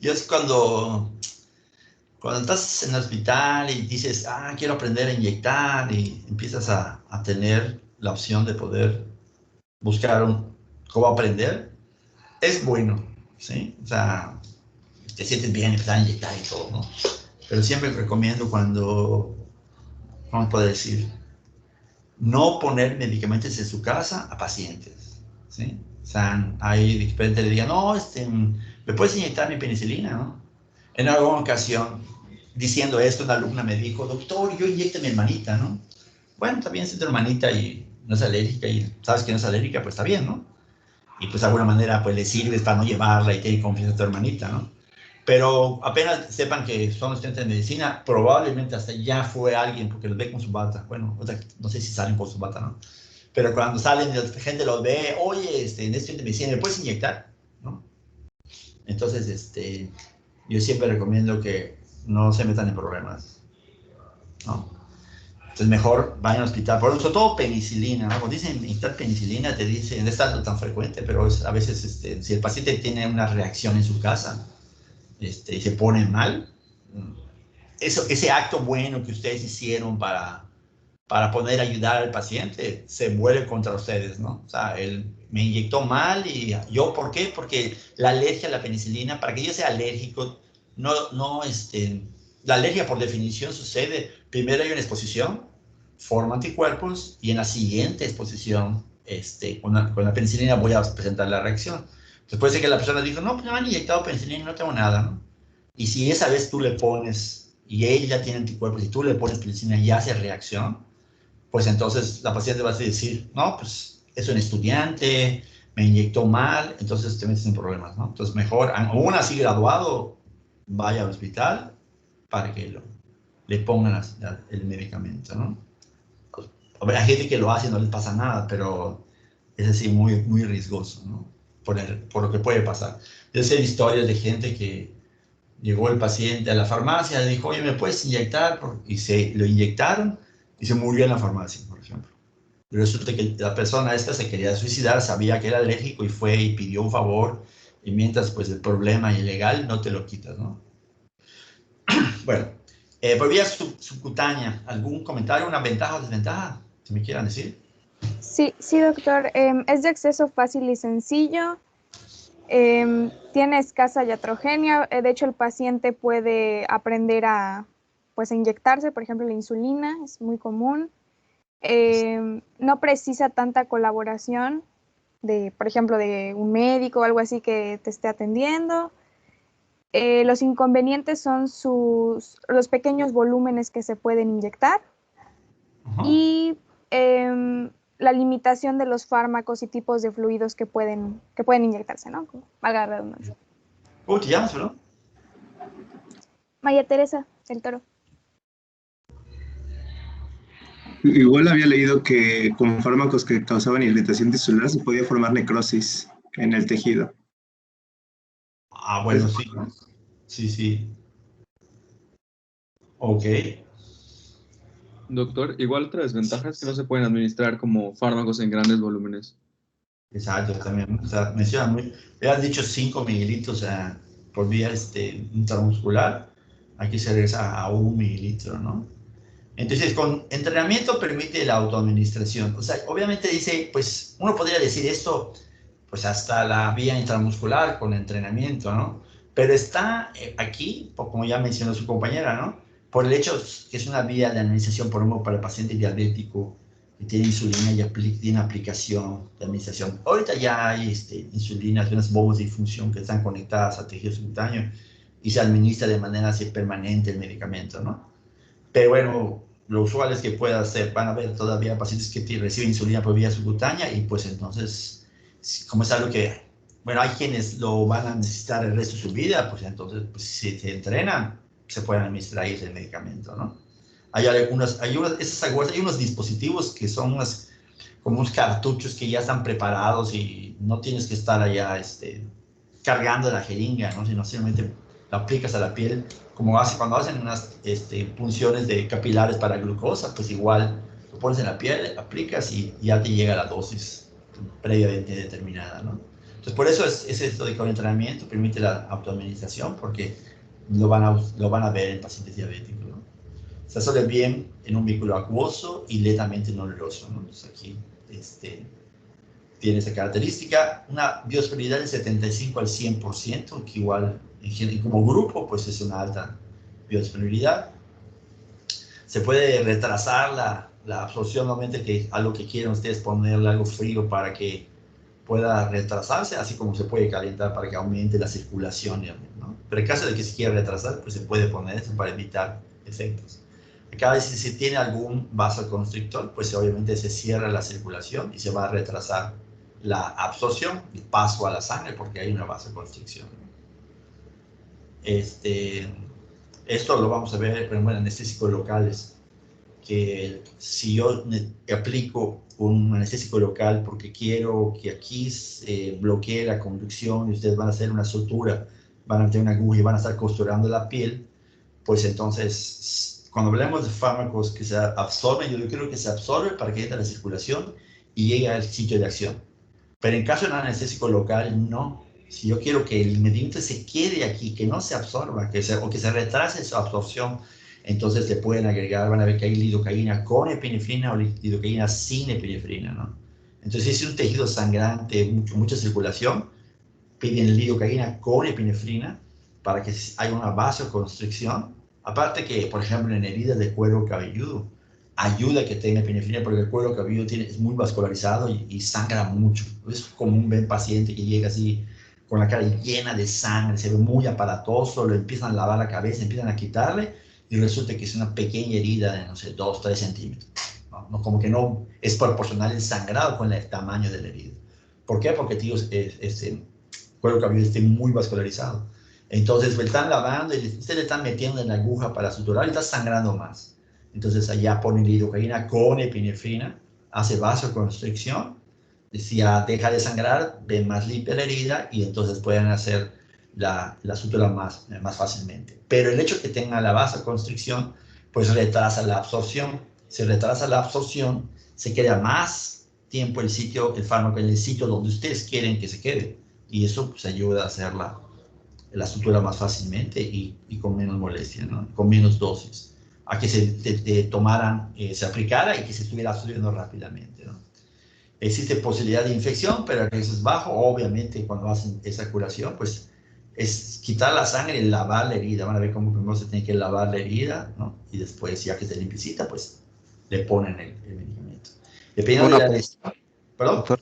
Y es cuando estás en el hospital y dices, quiero aprender a inyectar, y empiezas a tener la opción de poder buscar cómo aprender, es bueno, ¿sí? O sea, te sientes bien, empezar a inyectar y todo, ¿no? Pero siempre recomiendo ¿cómo puedo decir? No poner medicamentos en su casa a pacientes, ¿sí? O sea, hay de repente le digan, no, ¿me puedes inyectar mi penicilina, no? En alguna ocasión, diciendo esto, una alumna me dijo, doctor, yo inyecto a mi hermanita, ¿no? Bueno, está bien si tu hermanita y no es alérgica y sabes que no es alérgica, pues está bien, ¿no? Y pues de alguna manera pues le sirves para no llevarla y tener confianza en tu hermanita, ¿no? Pero apenas sepan que son estudiantes de medicina, probablemente hasta ya fue alguien porque los ve con su bata. Bueno, o sea, no sé si salen con su bata, ¿no? Pero cuando salen, la gente los ve, oye, en este estudiante de medicina, ¿le puedes inyectar? ¿No? Entonces, yo siempre recomiendo que no se metan en problemas, ¿no? Entonces, mejor vayan al hospital. Por sobre todo penicilina, ¿no? Cuando dicen inyectar penicilina, te dicen, no es tanto tan frecuente, pero a veces, si el paciente tiene una reacción en su casa, y se pone mal, ese acto bueno que ustedes hicieron para poder ayudar al paciente se vuelve contra ustedes, ¿no? O sea, él me inyectó mal y yo, ¿por qué? Porque la alergia a la penicilina, para que yo sea alérgico, no la alergia por definición sucede, primero hay una exposición, forma anticuerpos, y en la siguiente exposición, con la penicilina voy a presentar la reacción. Después de que la persona dijo, no, pues me han inyectado penicilina y no tengo nada, ¿no? Y si esa vez tú le pones, y ella tiene anticuerpos, y tú le pones penicilina y hace reacción, pues entonces la paciente va a decir, no, pues es un estudiante, me inyectó mal, entonces te metes en problemas, ¿no? Entonces mejor, aún así graduado, vaya al hospital para que le pongan el medicamento, ¿no? Hay gente que lo hace y no les pasa nada, pero es así muy, muy riesgoso, ¿no? Por lo que puede pasar. Yo sé historias de gente que llegó el paciente a la farmacia, le dijo, oye, ¿me puedes inyectar? Y lo inyectaron y se murió en la farmacia, por ejemplo. Y resulta que la persona esta se quería suicidar, sabía que era alérgico y fue y pidió un favor, y mientras pues el problema ilegal no te lo quitas, ¿no? Bueno, por vía subcutánea, ¿algún comentario, una ventaja o desventaja? Si me quieran decir. Sí, sí, doctor. Es de acceso fácil y sencillo. Tiene escasa iatrogenia. De hecho, el paciente puede aprender a inyectarse, por ejemplo, la insulina, es muy común. No precisa tanta colaboración por ejemplo, de un médico o algo así que te esté atendiendo. Los inconvenientes son los pequeños volúmenes que se pueden inyectar. Y la limitación de los fármacos y tipos de fluidos que pueden inyectarse, ¿no? Valga la redundancia. ¿Cómo te llamas, perdón? María Teresa del Toro. Igual había leído que con fármacos que causaban irritación tisular se podía formar necrosis en el tejido. Ah, bueno, sí. Sí, sí. Ok. Doctor, igual otra desventaja es que no se pueden administrar como fármacos en grandes volúmenes. Exacto, también. O sea, menciona le has dicho 5 mililitros por vía intramuscular. Aquí se regresa a 1 mililitro, ¿no? Entonces, con entrenamiento permite la autoadministración. O sea, obviamente dice, pues, uno podría decir esto, pues, hasta la vía intramuscular con entrenamiento, ¿no? Pero está aquí, como ya mencionó su compañera, ¿no? Por el hecho que es una vía de administración por humo para el paciente diabético que tiene insulina y tiene aplicación de administración. Ahorita ya hay insulinas, unas bombas de difusión que están conectadas al tejido subcutáneo y se administra de manera así permanente el medicamento, ¿no? Pero bueno, lo usual es que pueda ser, van a haber todavía pacientes que reciben insulina por vía subcutánea y pues entonces, como es algo que, bueno, hay quienes lo van a necesitar el resto de su vida, pues entonces, pues, si se entrenan, se pueden administrar ahí el medicamento, ¿no? Hay unos dispositivos que son como unos cartuchos que ya están preparados y no tienes que estar allá cargando la jeringa, ¿no? Sino simplemente lo aplicas a la piel, como cuando hacen unas punciones de capilares para glucosa, pues igual lo pones en la piel, aplicas y ya te llega la dosis previamente determinada, ¿no? Entonces, por eso es esto de que el entrenamiento permite la autoadministración, porque lo van a ver en pacientes diabéticos, ¿no? Se absorbe bien en un vínculo acuoso y lentamente no oloroso, ¿no? Entonces, aquí tiene esta característica, una biodisponibilidad del 75 al 100%, que igual como grupo pues es una alta biodisponibilidad. Se puede retrasar la absorción, normalmente que algo que quieren ustedes ponerle algo frío para que pueda retrasarse, así como se puede calentar para que aumente la circulación, ¿no? Pero en caso de que se quiera retrasar, pues se puede poner eso para evitar efectos. Cada vez que se tiene algún vasoconstrictor, pues obviamente se cierra la circulación y se va a retrasar la absorción, el paso a la sangre, porque hay una vasoconstricción. Esto lo vamos a ver en anestésicos locales, que si yo aplico un anestésico local porque quiero que aquí se bloquee la conducción y ustedes van a hacer una sutura, van a tener una aguja y van a estar costurando la piel, pues entonces, cuando hablemos de fármacos que se absorben, yo creo que se absorbe para que entre a la circulación y llegue al sitio de acción. Pero en caso de un anestésico local, no. Si yo quiero que el medicamento se quede aquí, que no se absorba, o que se retrase su absorción, entonces le pueden agregar, van a ver que hay lidocaína con epinefrina o lidocaína sin epinefrina, ¿no? Entonces, si es un tejido sangrante, mucha circulación, piden lidocaína con epinefrina para que haya una vasoconstricción Aparte que, por ejemplo, en heridas de cuero cabelludo, ayuda que tenga epinefrina porque el cuero cabelludo es muy vascularizado y sangra mucho. Es común ver paciente que llega así con la cara llena de sangre, se ve muy aparatoso, le empiezan a lavar la cabeza, empiezan a quitarle y resulta que es una pequeña herida de, no sé, 2, 3 centímetros. Como que no es proporcional el sangrado con el tamaño de la herida. ¿Por qué? Porque, tío, el cuero cabelludo esté muy vascularizado. Entonces, le están lavando y usted le están metiendo en la aguja para suturar y está sangrando más. Entonces, allá ponen lidocaína con epinefrina, hace vasoconstricción, ya deja de sangrar, ven más limpia la herida y entonces pueden hacer la sutura más fácilmente. Pero el hecho de que tenga la vasoconstricción, pues retrasa la absorción. Se retrasa la absorción, se queda más tiempo el fármaco en el sitio donde ustedes quieren que se quede. Y eso pues ayuda a hacer la sutura más fácilmente y con menos molestia, ¿no? Con menos dosis. A que se aplicara y que se estuviera absorbiendo rápidamente, ¿no? Existe posibilidad de infección, pero el riesgo es bajo. Obviamente, cuando hacen esa curación, pues es quitar la sangre y lavar la herida. Van a ver cómo primero se tiene que lavar la herida, ¿no? Y después, ya que esté limpiecita, pues le ponen el medicamento. Dependiendo de la lesión. ¿Perdón? Doctor,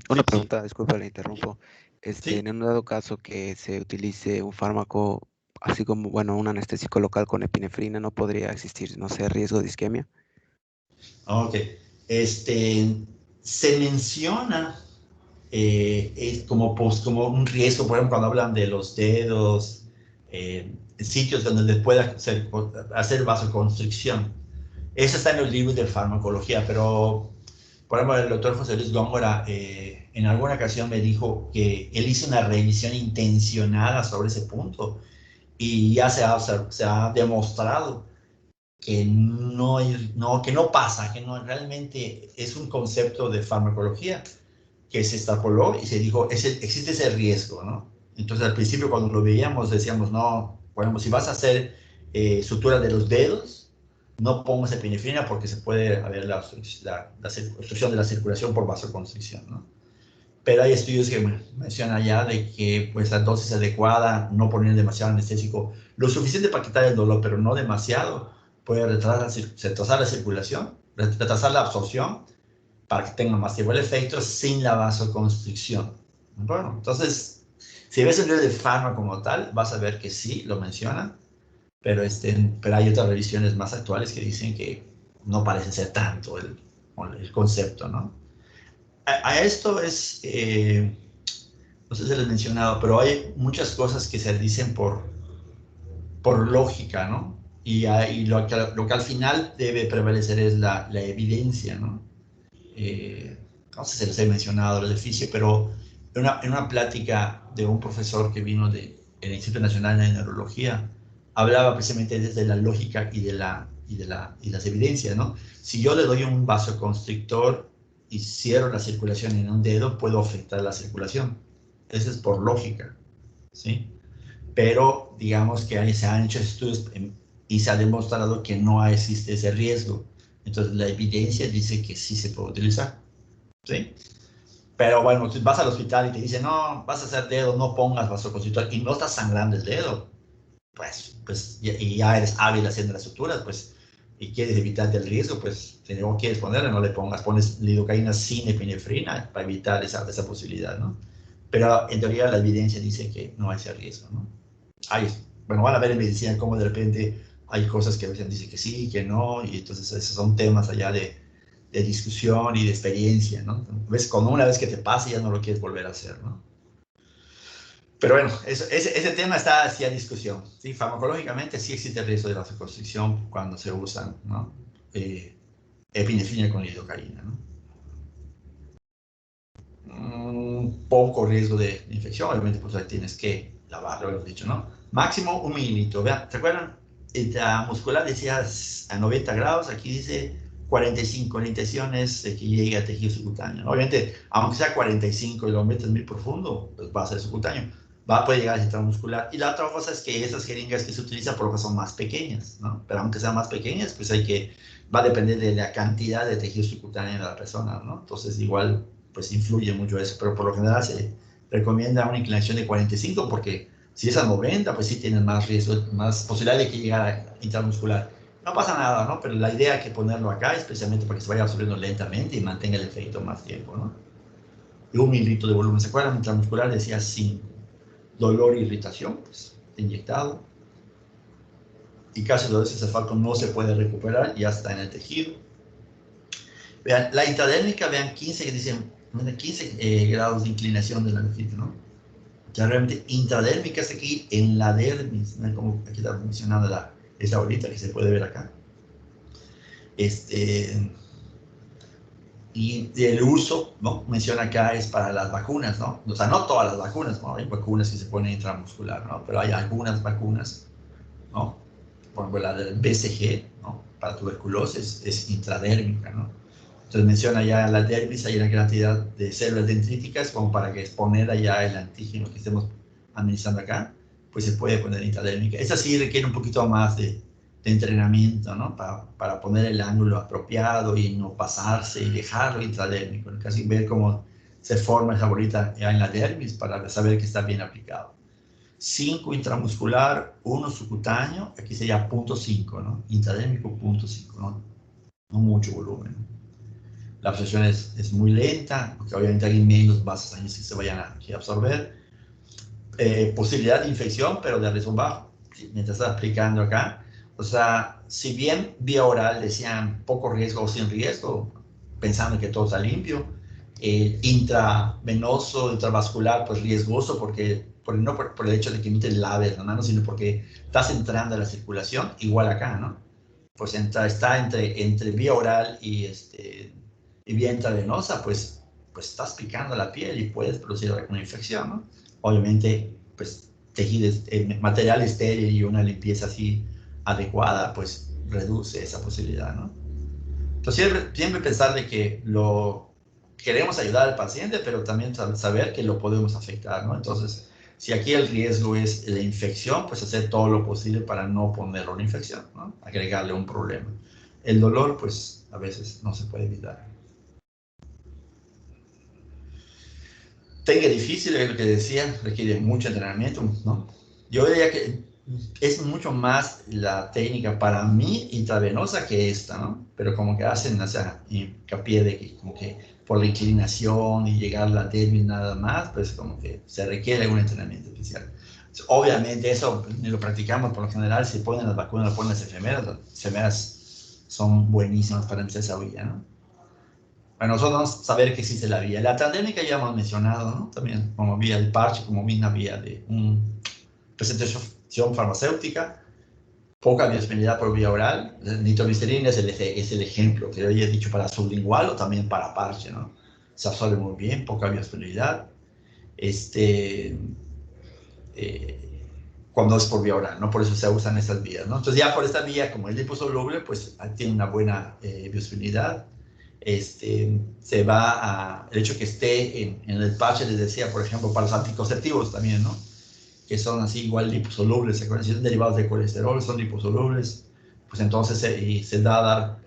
una Sí, pregunta, disculpa, le interrumpo. Sí. En un dado caso que se utilice un fármaco, así como, bueno, un anestésico local con epinefrina, ¿no podría existir, no sé, riesgo de isquemia? Ok. Se menciona como un riesgo, por ejemplo, cuando hablan de los dedos, sitios donde les pueda hacer vasoconstricción. Eso está en los libros de farmacología, pero, por ejemplo, el doctor José Luis Góngora en alguna ocasión me dijo que él hizo una revisión intencionada sobre ese punto y ya se ha demostrado que no pasa, que no realmente es un concepto de farmacología que se extrapoló y se dijo, existe ese riesgo, ¿no? Entonces, al principio, cuando lo veíamos, decíamos, no, bueno, si vas a hacer sutura de los dedos, no pongas epinefrina porque se puede haber la obstrucción de la circulación por vasoconstricción, ¿no? Pero hay estudios que mencionan ya de que pues, la dosis adecuada, no poner demasiado anestésico, lo suficiente para quitar el dolor, pero no demasiado, puede retrasar la circulación, retrasar la absorción, para que tenga más tiempo el efecto sin la vasoconstricción. Bueno, entonces, si ves el libro de fármaco como tal, vas a ver que sí, lo menciona, pero hay otras revisiones más actuales que dicen que no parece ser tanto el concepto, ¿no? A esto es, no sé si les he mencionado, pero hay muchas cosas que se dicen por lógica, ¿no? Y lo que al final debe prevalecer es la evidencia, ¿no? No sé si les he mencionado el edificio, pero en una plática de un profesor que vino del Instituto Nacional de Neurología, hablaba precisamente desde la lógica y las evidencias, ¿no? Si yo le doy un vasoconstrictor y cierro la circulación en un dedo, puedo afectar la circulación. Eso es por lógica, ¿sí? Pero digamos que se han hecho estudios y se ha demostrado que no existe ese riesgo. Entonces la evidencia dice que sí se puede utilizar, ¿sí? Pero bueno, tú vas al hospital y te dicen, no, vas a hacer dedo, no pongas vasoconstrictor y no estás sangrando el dedo, pues y ya eres hábil haciendo las suturas, pues, y quieres evitarte el riesgo, pues, si no quieres ponerle, no le pongas, pones lidocaína sin epinefrina para evitar esa posibilidad, ¿no? Pero en teoría la evidencia dice que no hay ese riesgo, ¿no? Bueno, van a ver en medicina cómo de repente hay cosas que a veces dicen que sí, que no, y entonces esos son temas allá de discusión y de experiencia, ¿no? ¿Ves? Cuando una vez que te pasa ya no lo quieres volver a hacer, ¿no? Pero bueno, ese tema está hacia discusión, ¿sí? Farmacológicamente sí existe el riesgo de vasoconstricción cuando se usan, ¿no? Epinefrina con lidocaína, ¿no? Un poco riesgo de infección, obviamente pues ahí tienes que lavarlo, lo hemos dicho, ¿no? Máximo 1 mililitro, vean, ¿se acuerdan? La muscular decía a 90 grados, aquí dice 45, la intención es que llegue a tejido subcutáneo, ¿no? Obviamente, aunque sea 45 y lo metes muy profundo, pues va a ser subcutáneo, puede llegar a ser muscular. Y la otra cosa es que esas jeringas que se utilizan por lo que son más pequeñas, ¿no? Pero aunque sean más pequeñas, pues va a depender de la cantidad de tejido subcutáneo de la persona, ¿no? Entonces igual pues influye mucho eso, pero por lo general se recomienda una inclinación de 45 porque Si es a 90, pues sí tienes más riesgo, más posibilidad de que llegara a intramuscular. No pasa nada, ¿no? Pero la idea es que ponerlo acá, especialmente para que se vaya absorbiendo lentamente y mantenga el efecto más tiempo, ¿no? Y 1 mililitro de volumen. ¿Se acuerdan? Intramuscular decía 5. Dolor e irritación, pues, inyectado. Y casi todo ese cefalco no se puede recuperar, ya está en el tejido. Vean, la intradérmica, vean, 15, que dicen, 15 grados de inclinación de la nefrita, ¿no? Ya realmente intradérmica es aquí en la dermis, ¿no? Como aquí está mencionando esta bolita que se puede ver acá. Y el uso, ¿no? Menciona acá es para las vacunas, ¿no? O sea, no todas las vacunas, ¿no? Hay vacunas que se ponen intramuscular, ¿no? Pero hay algunas vacunas, ¿no? Por ejemplo, la del BCG, ¿no? Para tuberculosis es intradérmica, ¿no? Entonces menciona ya la dermis, hay una cantidad de células dendríticas como para que exponer allá el antígeno que estemos administrando acá, pues se puede poner intradérmica. Esa sí requiere un poquito más de entrenamiento, ¿no? Para poner el ángulo apropiado y no pasarse y dejarlo intradérmico, ¿no? Casi ver cómo se forma esa bolita ya en la dermis para saber que está bien aplicado. 5 intramuscular, 1 subcutáneo, aquí sería 0.5, ¿no? Intradérmico 0.5, ¿no? No mucho volumen. La absorción es muy lenta, porque obviamente hay menos bases sanguíneas que se vayan a absorber. Posibilidad de infección, pero de riesgo bajo, mientras está aplicando acá. O sea, si bien vía oral decían poco riesgo o sin riesgo, pensando que todo está limpio, intravenoso, intravascular, pues riesgoso, porque no por el hecho de que no te laves la mano, sino porque estás entrando a la circulación, igual acá, ¿no? Pues está entre vía oral y vía intravenosa, pues estás picando la piel y puedes producir alguna infección, ¿no? Obviamente, pues tejidos, material estéril y una limpieza así adecuada, pues reduce esa posibilidad, ¿no? Entonces siempre pensar de que queremos ayudar al paciente, pero también saber que lo podemos afectar, ¿no? Entonces, si aquí el riesgo es la infección, pues hacer todo lo posible para no ponerle una infección, ¿no? Agregarle un problema. El dolor, pues a veces no se puede evitar. Técnica difícil, es lo que decía, requiere mucho entrenamiento, ¿no? Yo diría que es mucho más la técnica para mí intravenosa que esta, ¿no? Pero como que hacen, o sea, hincapié de que como que por la inclinación y llegar a la dermis nada más, pues como que se requiere un entrenamiento especial. Obviamente eso lo practicamos por lo general, si ponen las vacunas, lo ponen las enfermeras son buenísimas para empezar esa vía, ¿no? Para nosotros saber que existe la vía. La transdérmica ya hemos mencionado, ¿no? También como vía del parche, como una vía de presentación farmacéutica, poca biodisponibilidad por vía oral. Nitroglicerina es el ejemplo que yo he dicho para sublingual o también para parche, ¿no? Se absorbe muy bien, poca biodisponibilidad. Cuando es por vía oral, ¿no? Por eso se usan estas vías, ¿no? Entonces ya por esta vía, como es liposoluble, pues tiene una buena biodisponibilidad. Se va a, el hecho que esté en el parche, les decía, por ejemplo, para los anticonceptivos también, ¿no? Que son así igual liposolubles, si son derivados de colesterol, son liposolubles, pues entonces se da a dar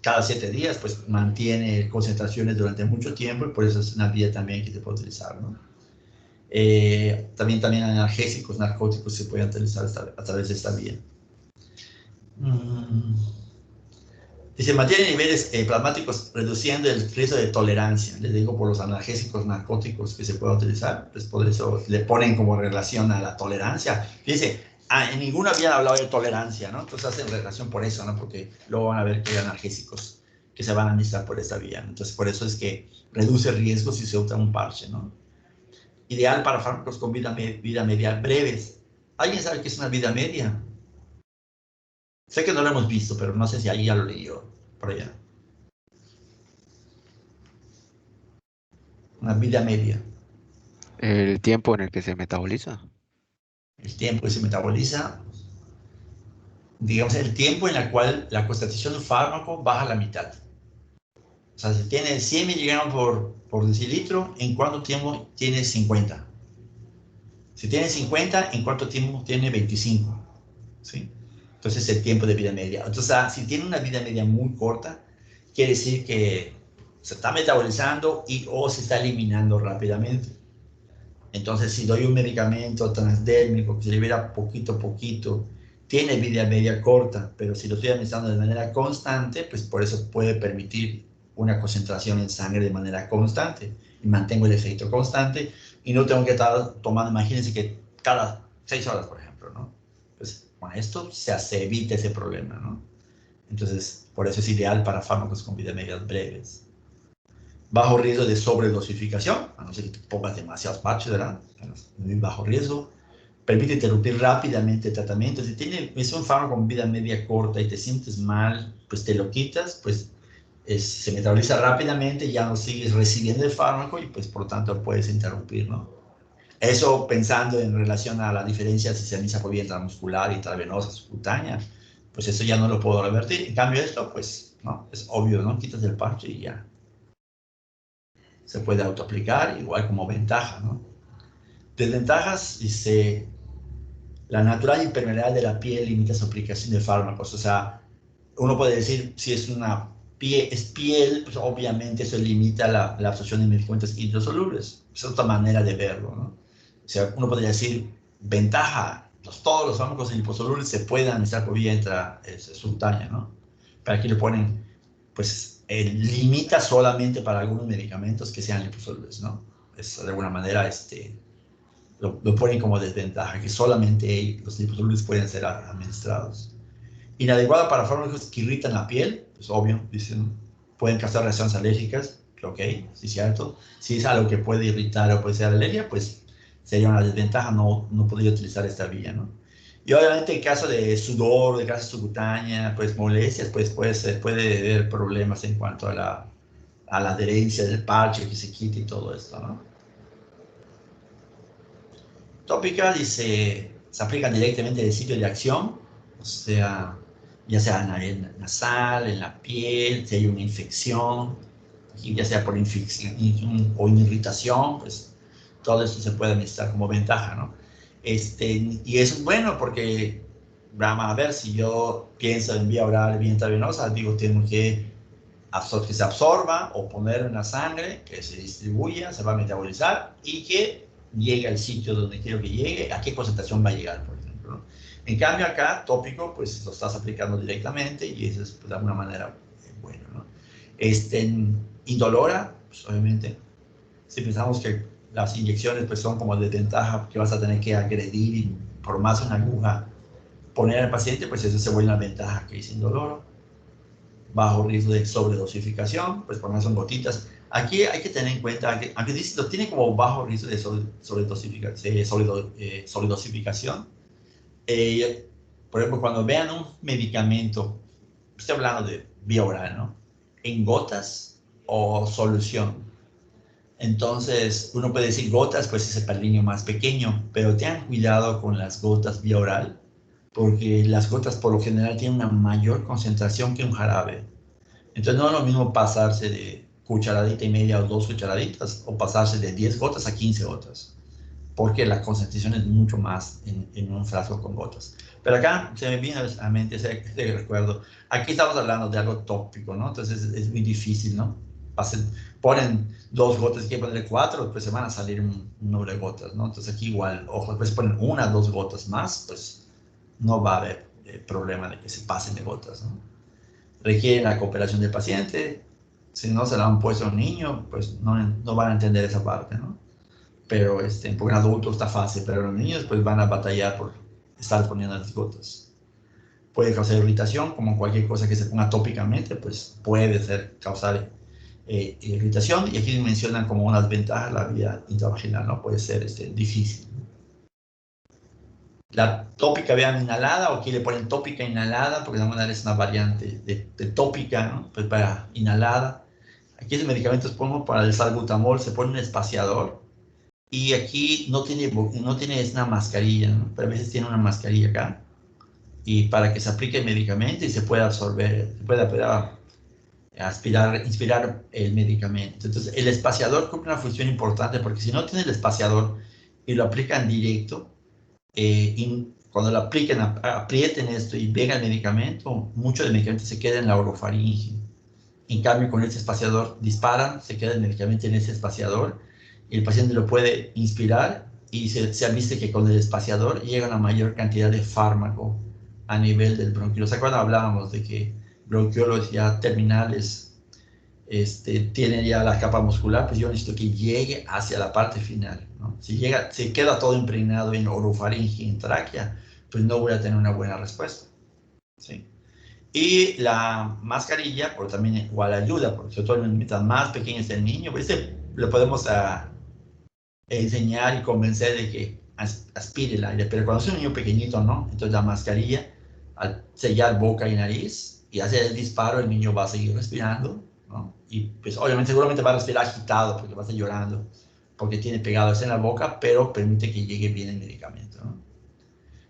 cada 7 días, pues mantiene concentraciones durante mucho tiempo y por eso es una vía también que se puede utilizar, ¿no? También analgésicos, narcóticos se pueden utilizar a través de esta vía. Dice, mantiene niveles plasmáticos reduciendo el riesgo de tolerancia. Les digo por los analgésicos narcóticos que se pueden utilizar, pues por eso le ponen como relación a la tolerancia. Fíjense, en ninguna habían hablado de tolerancia, ¿no? Entonces hacen relación por eso, ¿no? Porque luego van a ver que hay analgésicos que se van a administrar por esta vía, ¿no? Entonces por eso es que reduce el riesgo si se usa un parche, ¿no? Ideal para fármacos con vida media breves. ¿Alguien sabe qué es una vida media? Sé que no lo hemos visto, pero no sé si alguien ya lo leyó por allá. Una vida media. El tiempo en el que se metaboliza. El tiempo que se metaboliza, digamos, el tiempo en el cual la concentración de un fármaco baja a la mitad. O sea, si tiene 100 miligramos por decilitro, ¿en cuánto tiempo tiene 50? Si tiene 50, ¿en cuánto tiempo tiene 25? ¿Sí? Entonces, el tiempo de vida media. Entonces, si tiene una vida media muy corta, quiere decir que se está metabolizando o se está eliminando rápidamente. Entonces, si doy un medicamento transdérmico que se libera poquito a poquito, tiene vida media corta, pero si lo estoy administrando de manera constante, pues por eso puede permitir una concentración en sangre de manera constante y mantengo el efecto constante y no tengo que estar tomando, imagínense que cada 6 horas, por ejemplo, ¿no? Pues con esto se evita ese problema, ¿no? Entonces, por eso es ideal para fármacos con vida medias breves. Bajo riesgo de sobredosificación, a no ser que te pongas demasiados parches, ¿verdad? Muy bajo riesgo. Permite interrumpir rápidamente el tratamiento. Si es un fármaco con vida media corta y te sientes mal, pues te lo quitas, pues se metaboliza rápidamente, ya no sigues recibiendo el fármaco y pues por lo tanto puedes interrumpir, ¿no? Eso pensando en relación a la diferencia si se administra por vía intramuscular, intravenosa, subcutánea, pues eso ya no lo puedo revertir. En cambio esto, pues, ¿no? Es obvio, ¿no? Quitas el parche y ya. Se puede autoaplicar, igual como ventaja, ¿no? Desventajas, dice, la natural impermeabilidad de la piel limita su aplicación de fármacos. O sea, uno puede decir, si es una piel, pues obviamente eso limita la absorción de medicamentos hidrosolubles. Es otra manera de verlo, ¿no? O sea, uno podría decir, ventaja, todos los fármacos liposolubles se pueden administrar por vía subcutánea, ¿no? Pero aquí le ponen, pues, limita solamente para algunos medicamentos que sean liposolubles, ¿no? Es, de alguna manera, lo ponen como desventaja, que solamente los liposolubles pueden ser administrados. Inadecuada para fármacos que irritan la piel, pues obvio, dicen, pueden causar reacciones alérgicas, ok, sí es cierto. Si es algo que puede irritar o puede ser alergia, pues sería una desventaja, no podría utilizar esta vía, ¿no? Y obviamente en caso de sudor, de grasa subcutánea, pues molestias, pues puede haber problemas en cuanto a la adherencia del parche que se quite y todo esto, ¿no? Tópica, dice, se aplican directamente en el sitio de acción, o sea, ya sea en nasal, en la piel, si hay una infección, ya sea por infección o irritación, pues todo eso se puede administrar como ventaja, ¿no? Y eso es bueno porque, vamos a ver, si yo pienso en vía oral, vía intravenosa, digo, tengo que se absorba o poner en la sangre, que se distribuya, se va a metabolizar y que llegue al sitio donde quiero que llegue, a qué concentración va a llegar, por ejemplo, ¿no? En cambio acá, tópico, pues lo estás aplicando directamente y eso es, pues, de alguna manera bueno, ¿no? Indolora, pues obviamente, si pensamos que las inyecciones pues son como desventaja, que vas a tener que agredir y por más una aguja poner al paciente, pues eso se vuelve una ventaja que es indoloro. Bajo riesgo de sobredosificación, pues por más son gotitas. Aquí hay que tener en cuenta que, aunque dice, lo tiene como bajo riesgo de sobredosificación, por ejemplo, cuando vean un medicamento, estoy hablando de vía oral, ¿no? En gotas o solución. Entonces, uno puede decir gotas, pues es el palinio más pequeño, pero tengan cuidado con las gotas vía oral, porque las gotas por lo general tienen una mayor concentración que un jarabe. Entonces no es lo mismo pasarse de cucharadita y media o 2 cucharaditas, o pasarse de 10 gotas a 15 gotas, porque la concentración es mucho más en un frasco con gotas. Pero acá se me viene a la mente ese recuerdo. Aquí estamos hablando de algo tópico, ¿no? Entonces es muy difícil, ¿no? Ponen 2 gotas y quieren ponerle 4, pues se van a salir un número de gotas, ¿no? Entonces aquí igual, ojo, después ponen 1 o 2 gotas más, pues no va a haber problema de que se pasen de gotas, ¿no? Requiere la cooperación del paciente. Si no se la han puesto a un niño, pues no van a entender esa parte, ¿no? Pero por un adulto está fácil, pero los niños pues van a batallar por estar poniendo las gotas. Puede causar irritación, como cualquier cosa que se ponga tópicamente, pues puede causar irritación. Y aquí mencionan como unas ventajas la vía intravaginal, ¿no? Puede ser difícil. La tópica, vean, inhalada, o aquí le ponen tópica inhalada, porque de alguna manera es una variante de tópica, ¿no? Pues para inhalada. Aquí los medicamentos pongo para el salbutamol, se pone un espaciador, y aquí no tiene es una mascarilla, ¿no? Pero a veces tiene una mascarilla acá, y para que se aplique el medicamento y se pueda absorber, se pueda inspirar el medicamento. Entonces, el espaciador cumple una función importante, porque si no tiene el espaciador y lo aplican directo, cuando lo apliquen, aprieten esto y venga el medicamento, mucho del medicamento se queda en la orofaringe. En cambio, con este espaciador disparan, se queda el medicamento en ese espaciador, el paciente lo puede inspirar y se ha visto que con el espaciador llega una mayor cantidad de fármaco a nivel del bronquiolo. O sea, cuando hablábamos de que bronquiolos ya terminales tienen ya la capa muscular, pues yo necesito que llegue hacia la parte final, ¿no? Si queda todo impregnado en orofaringe y en tráquea, pues no voy a tener una buena respuesta, ¿sí? Y la mascarilla, pues también igual ayuda, porque sobre todo en mientras más pequeño es el niño, pues le podemos enseñar y convencer de que aspire el aire, pero cuando es un niño pequeñito, ¿no? Entonces la mascarilla, al sellar boca y nariz y hacer el disparo, el niño va a seguir respirando, ¿no? Y pues obviamente seguramente va a respirar agitado porque va a estar llorando, porque tiene pegado eso en la boca, pero permite que llegue bien el medicamento, ¿no?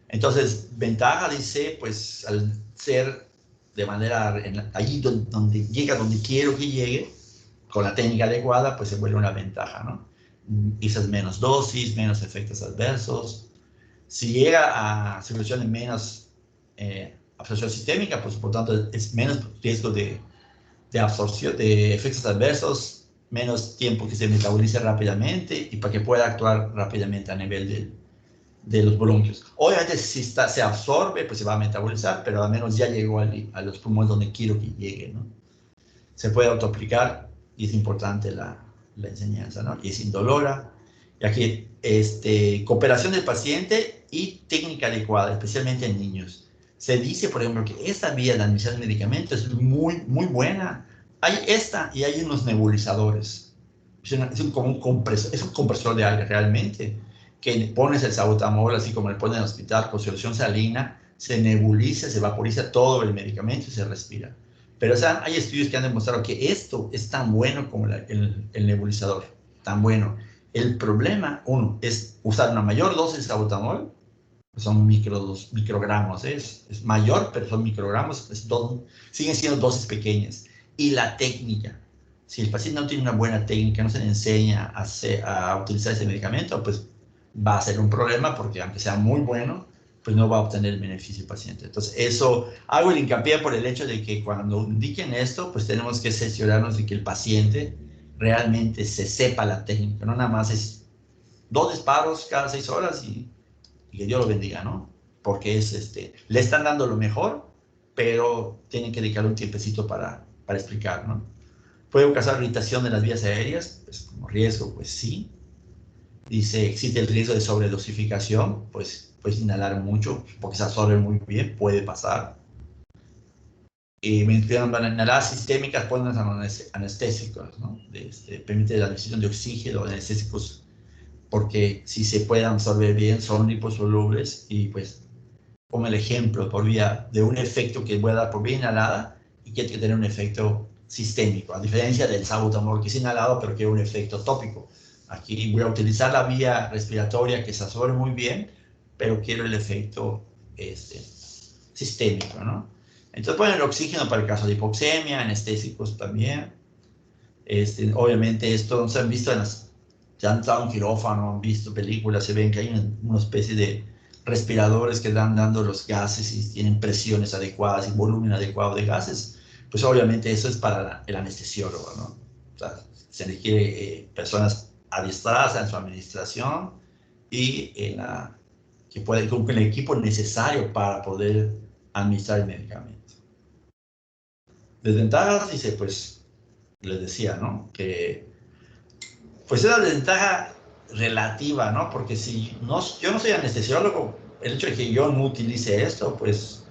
Entonces, ventaja, dice, pues al ser de manera, allí donde llega, donde quiero que llegue, con la técnica adecuada, pues se vuelve una ventaja, ¿no? Quizás menos dosis, menos efectos adversos. Si llega a circulación de menos absorción sistémica, pues por tanto es menos riesgo de absorción, de efectos adversos, menos tiempo que se metabolice rápidamente y para que pueda actuar rápidamente a nivel de los bronquios. Obviamente si se absorbe, pues se va a metabolizar, pero al menos ya llegó a los pulmones donde quiero que llegue, ¿no? Se puede autoaplicar y es importante la enseñanza, ¿no? Y es indolora. Y aquí, cooperación del paciente y técnica adecuada, especialmente en niños. Se dice, por ejemplo, que esta vía de administración de medicamentos es muy, muy buena. Hay esta y hay unos nebulizadores. Es un compresor de aire realmente, que pones el salbutamol, así como le ponen en el hospital, con solución salina, se nebuliza, se vaporiza todo el medicamento y se respira. Pero o sea, hay estudios que han demostrado que esto es tan bueno como el nebulizador, tan bueno. El problema, uno, es usar una mayor dosis de salbutamol, son microgramos, es mayor, pero son microgramos, siguen siendo dosis pequeñas. Y la técnica, si el paciente no tiene una buena técnica, no se le enseña a utilizar ese medicamento, pues va a ser un problema, porque aunque sea muy bueno, pues no va a obtener el beneficio el paciente. Entonces, eso hago el hincapié por el hecho de que cuando indiquen esto, pues tenemos que cerciorarnos de que el paciente realmente se sepa la técnica, no nada más es 2 disparos cada 6 horas y que Dios lo bendiga, ¿no? Porque le están dando lo mejor, pero tienen que dedicar un tiempecito para explicar, ¿no? ¿Puede causar irritación de las vías aéreas? Pues como riesgo, pues sí. Dice, ¿existe el riesgo de sobredosificación? Pues puedes inhalar mucho, porque se absorbe muy bien, puede pasar. Y inhaladas sistémicas ponen anestésicos, ¿no? Permite la administración de oxígeno, anestésicos, porque si se puede absorber bien, son liposolubles, y pues, como el ejemplo, por vía de un efecto que voy a dar por vía inhalada, y que tiene que tener un efecto sistémico, a diferencia del salbutamol, que es inhalado, pero quiere un efecto tópico. Aquí voy a utilizar la vía respiratoria, que se absorbe muy bien, pero quiero el efecto sistémico, ¿no? Entonces ponen el oxígeno para el caso de hipoxemia, anestésicos también. Obviamente esto no se han visto ya han estado en quirófano, han visto películas, se ven que hay una especie de respiradores que dan dando los gases y tienen presiones adecuadas y volumen adecuado de gases. Pues obviamente eso es para el anestesiólogo, ¿no? O sea, se requiere personas adiestradas en su administración y con el equipo necesario para poder administrar el medicamento. Desventajas, dice, pues, les decía, ¿no? Que pues es la desventaja relativa, ¿no? Porque si yo no soy anestesiólogo, el hecho de que yo no utilice esto, pues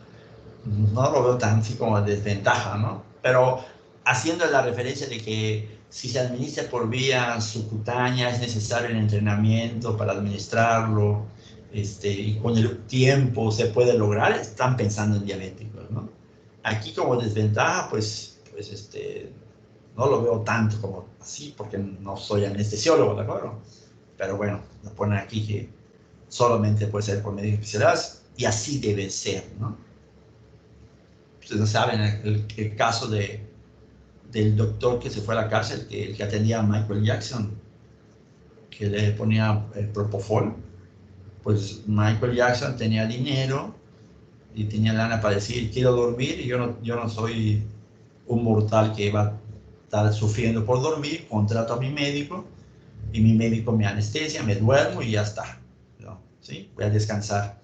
no lo veo tan así como desventaja, ¿no? Pero haciendo la referencia de que si se administra por vía subcutánea es necesario el entrenamiento para administrarlo, y con el tiempo se puede lograr, están pensando en diabéticos, ¿no? Aquí como desventaja, pues no lo veo tanto como así, porque no soy anestesiólogo, ¿de acuerdo? Pero bueno, nos ponen aquí que solamente puede ser por médicos especializados, y así debe ser, ¿no? Ustedes no saben el caso del doctor que se fue a la cárcel, el que atendía a Michael Jackson, que le ponía el propofol. Pues Michael Jackson tenía dinero y tenía lana para decir, quiero dormir, y yo no soy un mortal que va a estar sufriendo por dormir, contrato a mi médico y mi médico me anestesia, me duermo y ya está, ¿no? ¿Sí? Voy a descansar.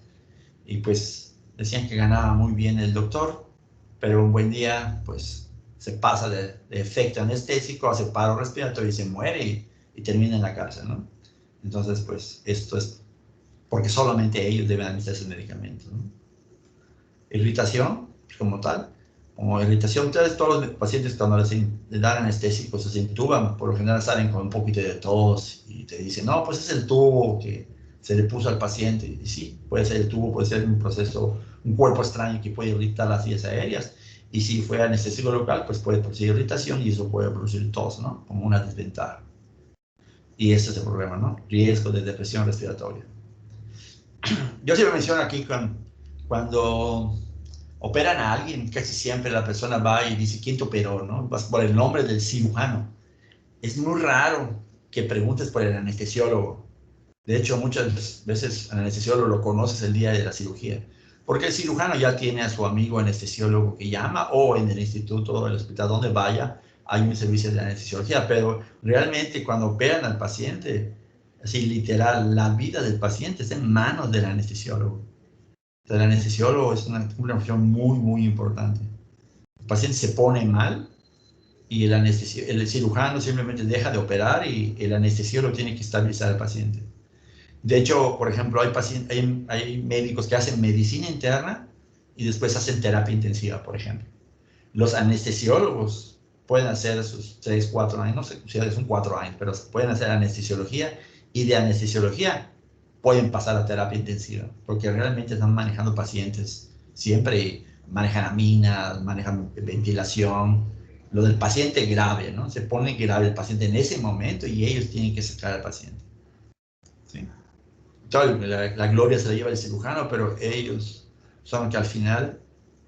Y pues decían que ganaba muy bien el doctor, pero un buen día, pues se pasa de efecto anestésico, hace paro respiratorio y se muere y termina en la cárcel, ¿no? Entonces, pues esto es porque solamente ellos deben administrar ese medicamento, ¿no? Irritación, como tal, como irritación, entonces todos los pacientes cuando les dan anestésicos se intuban, por lo general salen con un poquito de tos y te dicen, no, pues es el tubo que se le puso al paciente. Y sí, puede ser el tubo, puede ser un proceso, un cuerpo extraño que puede irritar las vías aéreas. Y si fue anestésico local, pues puede producir irritación y eso puede producir tos, ¿no? Como una desventaja. Y ese es el problema, ¿no? Riesgo de depresión respiratoria. Yo siempre menciono aquí cuando operan a alguien, casi siempre la persona va y dice, ¿quién te operó? ¿No? Vas por el nombre del cirujano. Es muy raro que preguntes por el anestesiólogo. De hecho, muchas veces el anestesiólogo lo conoces el día de la cirugía, porque el cirujano ya tiene a su amigo anestesiólogo que llama, o en el instituto o el hospital donde vaya, hay un servicio de anestesiología, pero realmente cuando operan al paciente, así literal, la vida del paciente está en manos del anestesiólogo. El anestesiólogo es una función muy, muy importante. El paciente se pone mal y el cirujano simplemente deja de operar y el anestesiólogo tiene que estabilizar al paciente. De hecho, por ejemplo, hay médicos que hacen medicina interna y después hacen terapia intensiva, por ejemplo. Los anestesiólogos pueden hacer sus 3, 4 años, no sé si son 4 años, pero pueden hacer anestesiología y de anestesiología pueden pasar a terapia intensiva, porque realmente están manejando pacientes siempre, manejan aminas, manejan ventilación, lo del paciente grave, ¿no? Se pone grave el paciente en ese momento y ellos tienen que sacar al paciente. ¿Sí? La gloria se la lleva el cirujano, pero ellos son los que al final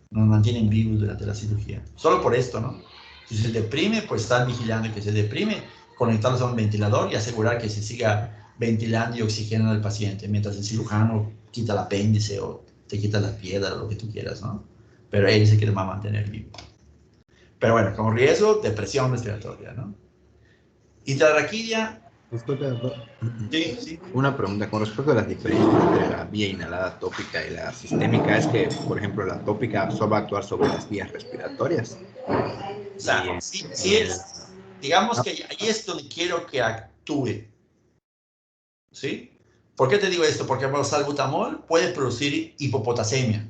nos mantienen vivos durante la cirugía. Solo por esto, ¿no? Si se deprime, pues están vigilando que se deprime, conectarlos a un ventilador y asegurar que se siga ventilando y oxigenando al paciente, mientras el cirujano quita el apéndice o te quita la piedra o lo que tú quieras, ¿no? Pero él se quiere mantener vivo. Pero bueno, como riesgo, depresión respiratoria, ¿no? Intrarraquídea. Disculpe, doctor. Sí, sí. Una pregunta con respecto a las diferencias entre la vía inhalada tópica y la sistémica. Es que, por ejemplo, la tópica solo va a actuar sobre las vías respiratorias. O sea, sí es, digamos que ahí es donde quiero que actúe. ¿Sí? ¿Por qué te digo esto? Porque el salbutamol puede producir hipopotasemia.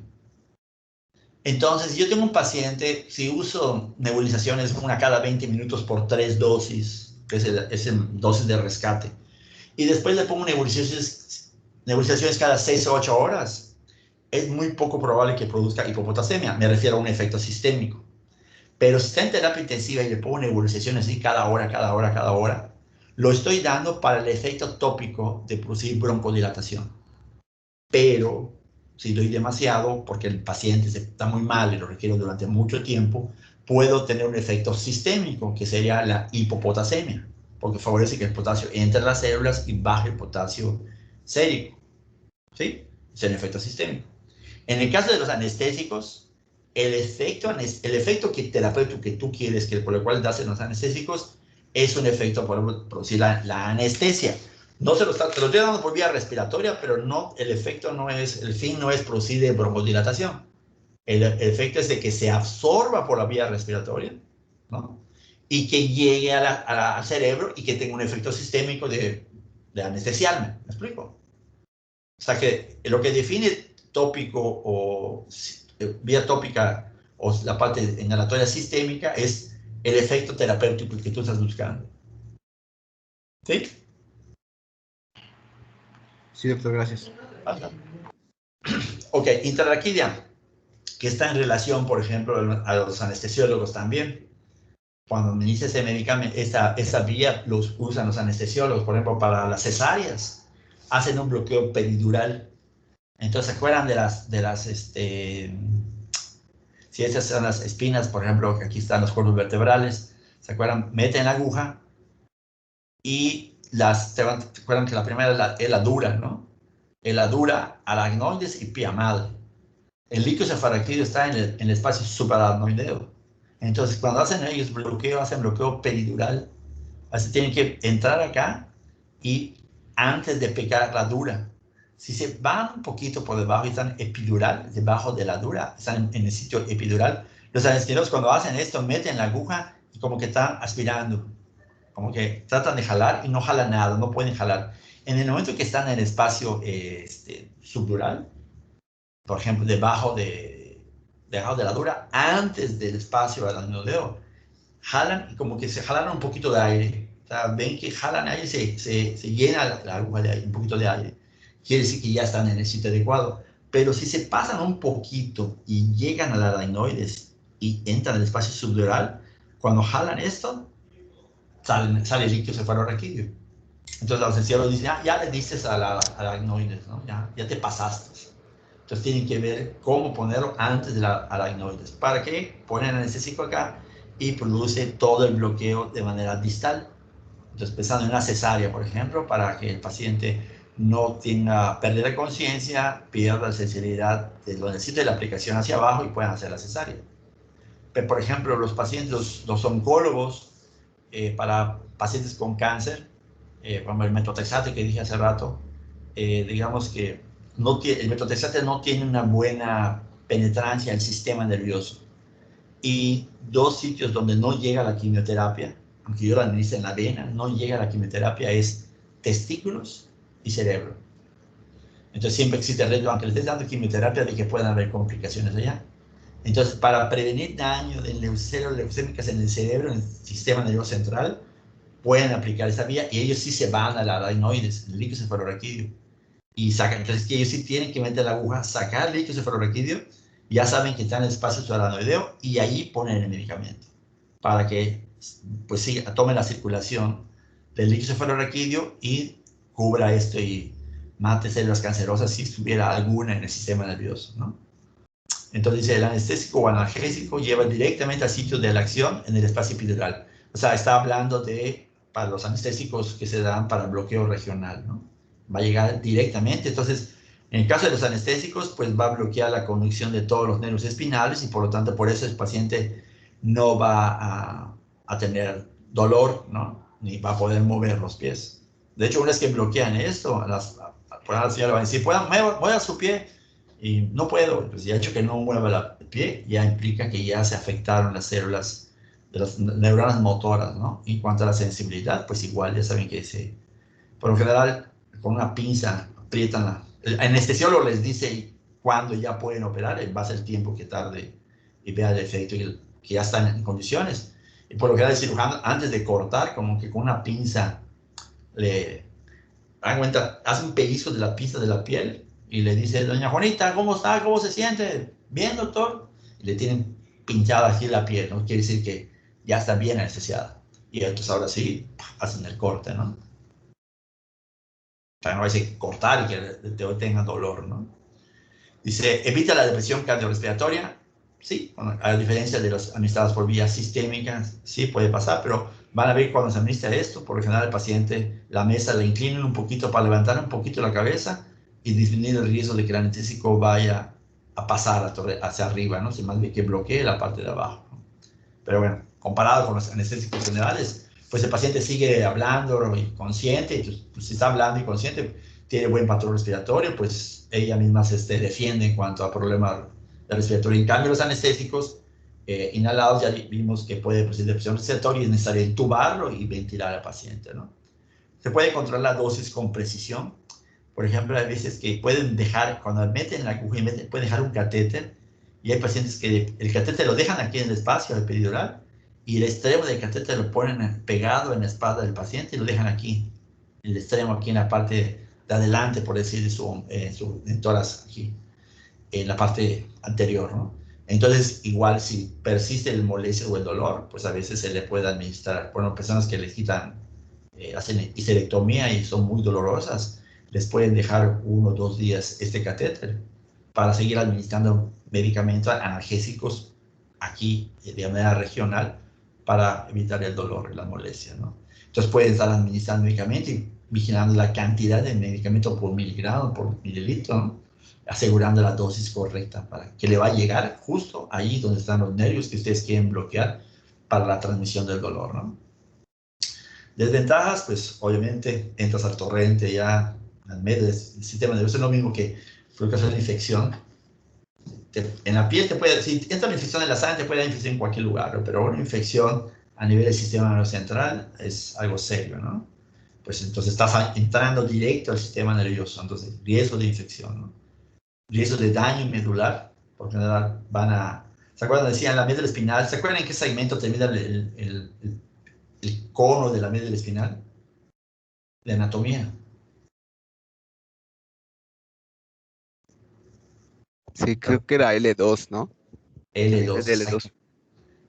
Entonces, yo tengo un paciente, si uso nebulizaciones una cada 20 minutos por 3 dosis, que es el dosis de rescate, y después le pongo nebulizaciones cada 6 o 8 horas, es muy poco probable que produzca hipopotasemia. Me refiero a un efecto sistémico. Pero si está en terapia intensiva y le pongo nebulizaciones así cada hora, lo estoy dando para el efecto tópico de producir broncodilatación. Pero si doy demasiado, porque el paciente está muy mal y lo requiero durante mucho tiempo, puedo tener un efecto sistémico, que sería la hipopotasemia, porque favorece que el potasio entre en las células y baje el potasio sérico. ¿Sí? Es el efecto sistémico. En el caso de los anestésicos, el efecto terapéutico que tú quieres, por el cual das en los anestésicos, es un efecto por producir la anestesia. No te lo estoy dando por vía respiratoria, pero no, el fin no es producir broncodilatación. El efecto es de que se absorba por la vía respiratoria, ¿no? Y que llegue al cerebro y que tenga un efecto sistémico de anestesiarme. ¿Me explico? O sea que lo que define tópico o vía tópica o la parte inhalatoria sistémica es el efecto terapéutico que tú estás buscando. ¿Sí? Sí, doctor, gracias. Ok, intrarraquídea, que está en relación, por ejemplo, a los anestesiólogos también. Cuando administra ese medicamento, esa vía los usan los anestesiólogos, por ejemplo, para las cesáreas, hacen un bloqueo peridural. Entonces, ¿se acuerdan si esas son las espinas, por ejemplo, que aquí están los cuerpos vertebrales, ¿se acuerdan? Meten la aguja y ¿se acuerdan que la primera es la dura, ¿no? Es la dura, aracnoides y piamal. El líquido cefalorraquídeo está en el espacio subaracnoideo. Entonces, cuando hacen ellos hacen bloqueo peridural. Así tienen que entrar acá y antes de pegar la dura. Si se van un poquito por debajo y están epidural, debajo de la dura, están en el sitio epidural, los anestesiólogos cuando hacen esto meten la aguja y como que están aspirando, como que tratan de jalar y no jalan nada, no pueden jalar. En el momento que están en el espacio subdural, por ejemplo, debajo de la dura, antes del espacio aranodeo, jalan y como que se jalan un poquito de aire. O sea, ven que jalan aire, se llena la aguja de aire, un poquito de aire. Quiere decir que ya están en el sitio adecuado. Pero si se pasan un poquito y llegan a la adenoides y entran al espacio subdural, cuando jalan esto, sale líquido cefalorraquídeo. Entonces los anestesiólogos dicen, ya le dices a la adenoides, ¿no? Ya te pasaste. Entonces tienen que ver cómo ponerlo antes de la adenoides. ¿Para qué? Ponen el anestésico acá y produce todo el bloqueo de manera distal. Entonces pensando en una cesárea, por ejemplo, para que el paciente no tenga pérdida de conciencia, pierda la sensibilidad de donde necesita la aplicación hacia abajo y puedan hacer la cesárea. Pero, por ejemplo, los pacientes, los oncólogos, para pacientes con cáncer, como el metotrexate que dije hace rato, digamos que el metotrexate no tiene una buena penetrancia al sistema nervioso. Y dos sitios donde no llega la quimioterapia, aunque yo la administre en la vena, no llega la quimioterapia, es testículos y cerebro. Entonces siempre existe el riesgo, aunque le estés dando quimioterapia, de que puedan haber complicaciones allá. Entonces, para prevenir daño de células leucémicas en el cerebro, en el sistema nervioso central, pueden aplicar esta vía y ellos sí se van a la adenoides, el líquido cefalorraquídeo, y sacan. Entonces, ellos sí tienen que meter la aguja, sacar el líquido cefalorraquídeo, ya saben que está en el espacio subaranoideo y ahí ponen el medicamento para que, pues sí, tome la circulación del líquido cefalorraquídeo y cubra esto y mate células cancerosas si estuviera alguna en el sistema nervioso, ¿no? Entonces, el anestésico o analgésico lleva directamente al sitio de la acción en el espacio epidural. O sea, está hablando para los anestésicos que se dan para bloqueo regional, ¿no? Va a llegar directamente. Entonces, en el caso de los anestésicos, pues va a bloquear la conducción de todos los nervios espinales y por lo tanto, por eso el paciente no va a tener dolor, ¿no? Ni va a poder mover los pies. De hecho, una vez que bloquean esto, por ahora la señora va a decir, mueva su pie. Y no puedo, pues ya hecho que no mueva el pie, ya implica que ya se afectaron las células de las neuronas motoras, ¿no? En cuanto a la sensibilidad, pues igual ya saben que por lo general, con una pinza aprietan el anestesiólogo les dice cuándo ya pueden operar, en base al tiempo que tarde y vea el efecto que ya están en condiciones. Y por lo general el cirujano, antes de cortar, como que con una pinza dan cuenta, hace un pellizco de la pinza de la piel y le dice, doña Juanita, ¿cómo está? ¿Cómo se siente? ¿Bien, doctor? Y le tienen pinchada aquí la piel, ¿no? Quiere decir que ya está bien anestesiada. Y entonces ahora sí, hacen el corte, ¿no? Para no decir cortar y que tenga dolor, ¿no? Dice, evita la depresión cardiorrespiratoria. Sí, a diferencia de las administradas por vías sistémicas, sí puede pasar, pero van a ver cuando se administra esto, por lo general el paciente, la mesa le inclina un poquito para levantar un poquito la cabeza y disminuir el riesgo de que el anestésico vaya a pasar hacia arriba, ¿no? Si más bien que bloquee la parte de abajo, ¿no? Pero bueno, comparado con los anestésicos generales, pues el paciente sigue hablando y consciente, entonces, pues, si está hablando y consciente, tiene buen patrón respiratorio, pues ella misma se defiende en cuanto a problemas respiratorio. En cambio, los anestésicos inhalados ya vimos que puede producir depresión respiratoria y es necesario intubarlo y ventilar al paciente, ¿no? Se puede controlar la dosis con precisión. Por ejemplo, hay veces que pueden dejar, cuando meten la aguja, pueden dejar un catéter y hay pacientes que el catéter lo dejan aquí en el espacio epidural y el extremo del catéter lo ponen pegado en la espalda del paciente y lo dejan aquí, el extremo aquí en la parte de adelante, por decir, de su tórax aquí, en la parte anterior, ¿no? Entonces, igual si persiste el molestia o el dolor, pues a veces se le puede administrar. Bueno, personas que les quitan, hacen histerectomía y son muy dolorosas, les pueden dejar 1 o 2 días este catéter para seguir administrando medicamentos analgésicos aquí de manera regional para evitar el dolor y la molestia, ¿no? Entonces pueden estar administrando medicamento y vigilando la cantidad de medicamento por miligramo, por mililitro, ¿no? Asegurando la dosis correcta para que le va a llegar justo ahí donde están los nervios que ustedes quieren bloquear para la transmisión del dolor, ¿no? Desventajas, pues obviamente entras al torrente ya al medio del sistema nervioso, es lo mismo que por caso de una infección. En la piel te puede, si entra una infección en la sangre, te puede dar infección en cualquier lugar, ¿no? Pero una infección a nivel del sistema nervioso central es algo serio, ¿no? Pues entonces estás entrando directo al sistema nervioso, entonces riesgo de infección, ¿no? Riesgo de daño medular, porque van a... ¿Se acuerdan? Decían la médula espinal. ¿Se acuerdan en qué segmento termina el cono de la médula espinal? De anatomía. Sí, creo que era L2, ¿no? L2. De L2.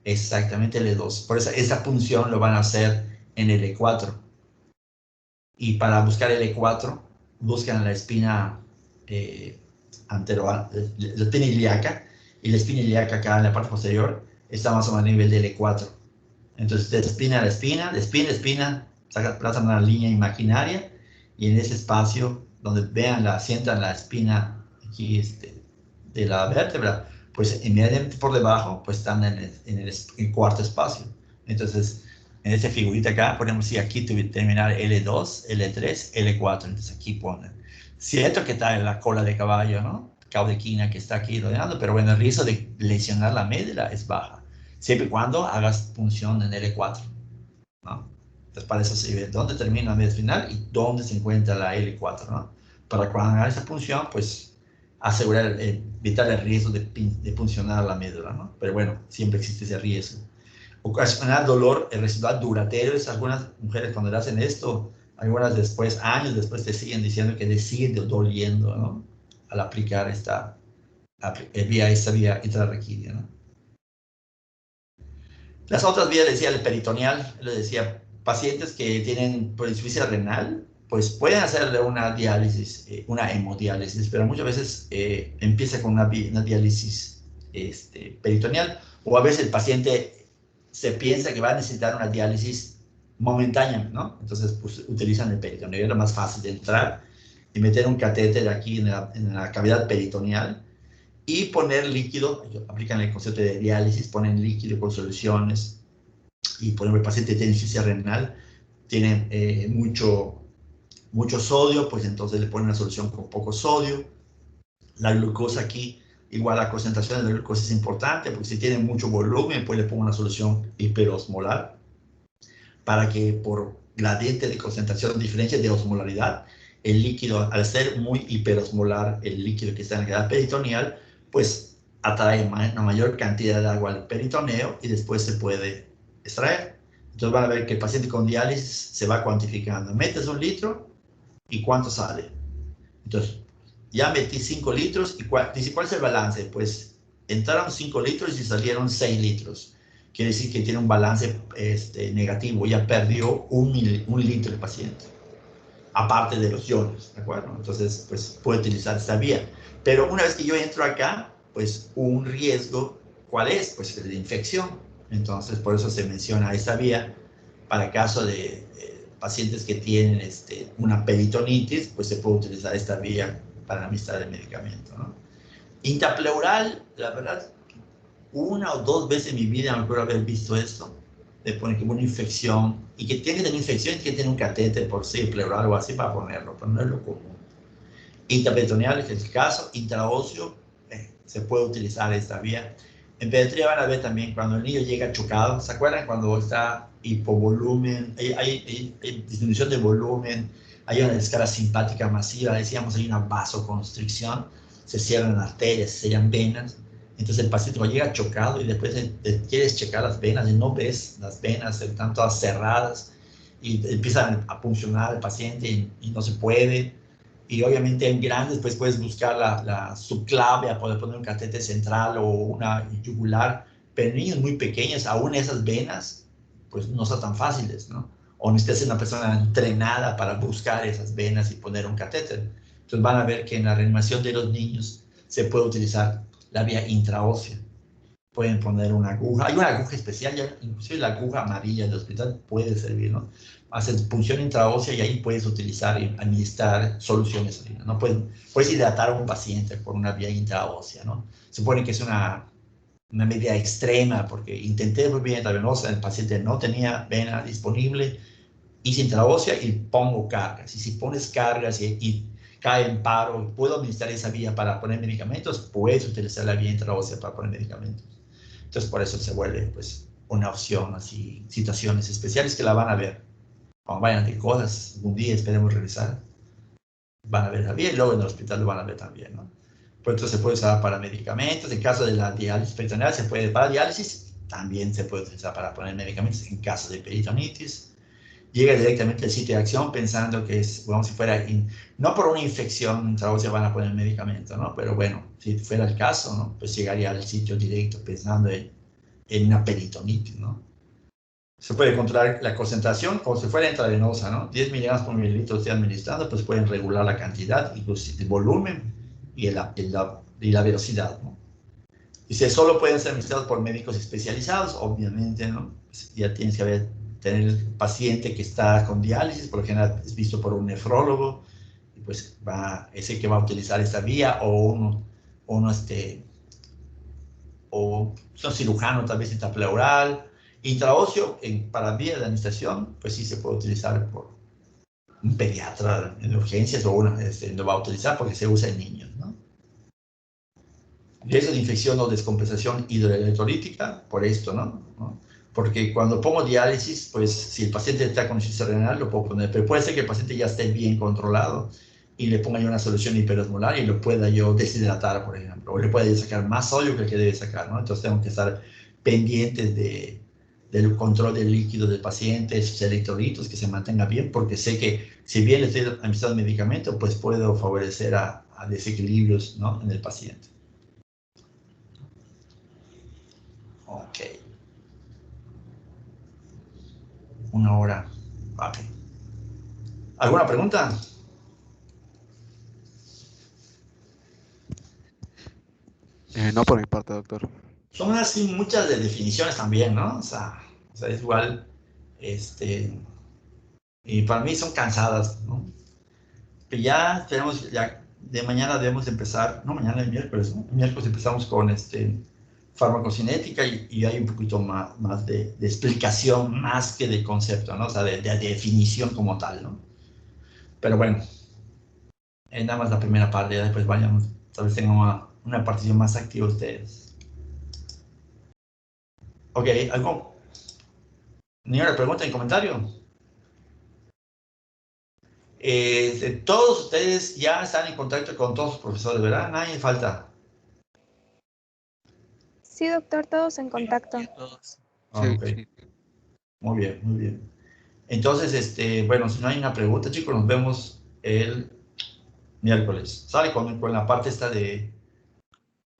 Exactamente L2. Por eso esa punción lo van a hacer en L4. Y para buscar L4, buscan la espina la espina ilíaca, y la espina ilíaca acá en la parte posterior está más o menos a nivel de L4. Entonces, de espina a espina, de espina a espina, trazan una línea imaginaria, y en ese espacio donde vean sientan la espina aquí de la vértebra, pues inmediatamente por debajo, pues están en el cuarto espacio. Entonces, en esta figurita acá, ponemos si aquí terminar L2, L3, L4, entonces aquí ponen. Cierto que está en la cola de caballo, ¿no? Caudequina que está aquí rodeando, pero bueno, el riesgo de lesionar la médula es baja, siempre y cuando hagas punción en L4, ¿no? Entonces, para eso se ve dónde termina la médula final y dónde se encuentra la L4, ¿no? Para cuando hagas esa punción, pues asegurar, evitar el riesgo de puncionar la médula, ¿no? Pero bueno, siempre existe ese riesgo. Ocasionar dolor residual duradero. Es algunas mujeres cuando le hacen esto, algunas después, años después, te siguen diciendo que les sigue doliendo, ¿no? Al aplicar esta vía intrarraquídea, ¿no? Las otras vías, decía el peritoneal, le decía, pacientes que tienen insuficiencia renal, pues pueden hacerle una diálisis, una hemodiálisis, pero muchas veces empieza con una diálisis peritoneal, o a veces el paciente se piensa que va a necesitar una diálisis momentánea, ¿no? Entonces, pues, utilizan el peritoneo. Era más fácil de entrar y meter un catéter aquí en la cavidad peritoneal y poner líquido. Aplican el concepto de diálisis, ponen líquido con soluciones. Y por ejemplo, el paciente tiene insuficiencia renal, tiene mucho sodio, pues entonces le ponen una solución con poco sodio. La glucosa aquí, igual la concentración de la glucosa es importante, porque si tiene mucho volumen, pues le pongo una solución hiperosmolar, para que por gradiente de concentración, diferencia de osmolaridad, el líquido, al ser muy hiperosmolar, el líquido que está en la cavidad peritoneal, pues atrae una mayor cantidad de agua al peritoneo y después se puede extraer. Entonces van a ver que el paciente con diálisis se va cuantificando. Metes 1 litro y ¿cuánto sale? Entonces, ya metí 5 litros y ¿cuál es el balance? Pues entraron 5 litros y salieron 6 litros. Quiere decir que tiene un balance negativo, ya perdió un litro el paciente, aparte de los iones, ¿de acuerdo? Entonces, pues puede utilizar esta vía. Pero una vez que yo entro acá, pues un riesgo, ¿cuál es? Pues el de infección. Entonces, por eso se menciona esta vía, para el caso de pacientes que tienen una peritonitis, pues se puede utilizar esta vía para la administrar el medicamento, ¿no? Intrapleural, la verdad, 1 o 2 veces en mi vida me acuerdo haber visto esto, de poner como una infección, y que tiene que tener infección, que tiene un catéter por sí, pleural o así para ponerlo, pero no es lo común. Intraperitoneal, que es el caso, intraóseo, se puede utilizar esta vía. En pediatría van a ver también cuando el niño llega chocado, ¿se acuerdan? Cuando está hipovolumen, hay disminución de volumen, hay una descarga simpática masiva, decíamos, hay una vasoconstricción, se cierran arterias, se cierran venas. Entonces el paciente cuando llega chocado y después quieres checar las venas y no ves las venas, están todas cerradas y empiezan a puncionar el paciente y no se puede. Y obviamente en grandes pues puedes buscar la subclave a poder poner un catéter central o una yugular, pero en niños muy pequeños, aún esas venas pues no son tan fáciles, ¿no? O necesitas ser una persona entrenada para buscar esas venas y poner un catéter. Entonces van a ver que en la reanimación de los niños se puede utilizar la vía intraósea. Pueden poner una aguja, hay una aguja especial, ya, inclusive la aguja amarilla del hospital puede servir, ¿no? Haces punción intraósea y ahí puedes utilizar y administrar soluciones, ¿no? Puedes hidratar a un paciente por una vía intraósea, ¿no? Supone que es una medida extrema, porque intenté muy bien intravenosa, el paciente no tenía vena disponible, hice intraósea y pongo cargas. Y si pones cargas y cae en paro, puedo administrar esa vía para poner medicamentos, puedes utilizar la vía intraósea para poner medicamentos. Entonces, por eso se vuelve, pues, una opción, así, situaciones especiales que la van a ver. Cuando vayan de cosas, un día esperemos regresar, van a ver la vía y luego en el hospital lo van a ver también, ¿no? Pues entonces se puede usar para medicamentos. En caso de la diálisis peritoneal, se puede para diálisis, también se puede utilizar para poner medicamentos en caso de peritonitis. Llega directamente al sitio de acción pensando que es, como si fuera, no por una infección intraósea van a poner medicamento, ¿no? Pero bueno, si fuera el caso, ¿no? Pues llegaría al sitio directo pensando en una peritonitis, ¿no? Se puede controlar la concentración como si fuera intravenosa, ¿no? 10 miligramos por mililitro esté administrando, pues pueden regular la cantidad, incluso el volumen y la velocidad, ¿no? Dice, solo pueden ser administrados por médicos especializados, obviamente, ¿no? Pues ya tienes que tener el paciente que está con diálisis, por lo general es visto por un nefrólogo, y pues ese que va a utilizar esta vía, o un cirujano, tal vez intrapleural, intraóseo, para vía de administración, pues sí se puede utilizar por un pediatra en urgencias, o lo va a utilizar porque se usa en niños, ¿no? Riesgo de infección o descompensación hidroelectrolítica, por esto, ¿no? Porque cuando pongo diálisis, pues si el paciente está con insuficiencia renal, lo puedo poner, pero puede ser que el paciente ya esté bien controlado y le ponga yo una solución hiperosmolar y lo pueda yo deshidratar, por ejemplo, o le pueda yo sacar más sodio que el que debe sacar, ¿no? Entonces tengo que estar pendientes del control del líquido del paciente, sus electrolitos, que se mantenga bien, porque sé que si bien le estoy administrando medicamento, pues puedo favorecer a desequilibrios, ¿no? En el paciente. Ok. 1 hora. Ok. ¿Alguna pregunta? No por mi parte, doctor. Son así muchas de definiciones también, ¿no? O sea, es igual, y para mí son cansadas, ¿no? Pero ya tenemos, ya de mañana debemos empezar, no mañana, el miércoles, ¿no? El miércoles empezamos con farmacocinética y hay un poquito más de explicación más que de concepto, ¿no? O sea, de definición como tal, ¿no? Pero bueno, nada más la primera parte, ya después vayamos, tal vez tengan una participación más activa ustedes. Ok, ¿algo? ¿Ninguna pregunta en comentario? Todos ustedes ya están en contacto con todos los profesores, ¿verdad? Nadie falta. Sí, doctor, todos en contacto. Todos. Ok. Sí. Muy bien, muy bien. Entonces, bueno, si no hay una pregunta, chicos, nos vemos el miércoles. ¿Sale? Con la parte esta de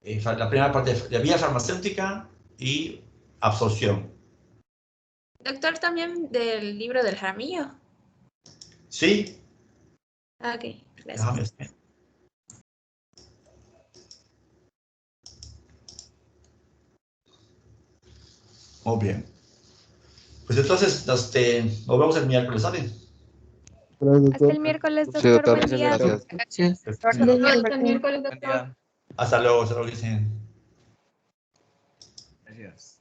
la primera parte de la vía farmacéutica y absorción. Doctor, también del libro del Jaramillo. Sí. Ok, Déjame gracias. ver. Muy bien. Pues entonces, nos vemos el miércoles, ¿sale? Hasta el miércoles, Sí, doctor. doctor. Buen día. Gracias. Hasta el miércoles, Buen doctor. día. Hasta luego, dicen. Gracias.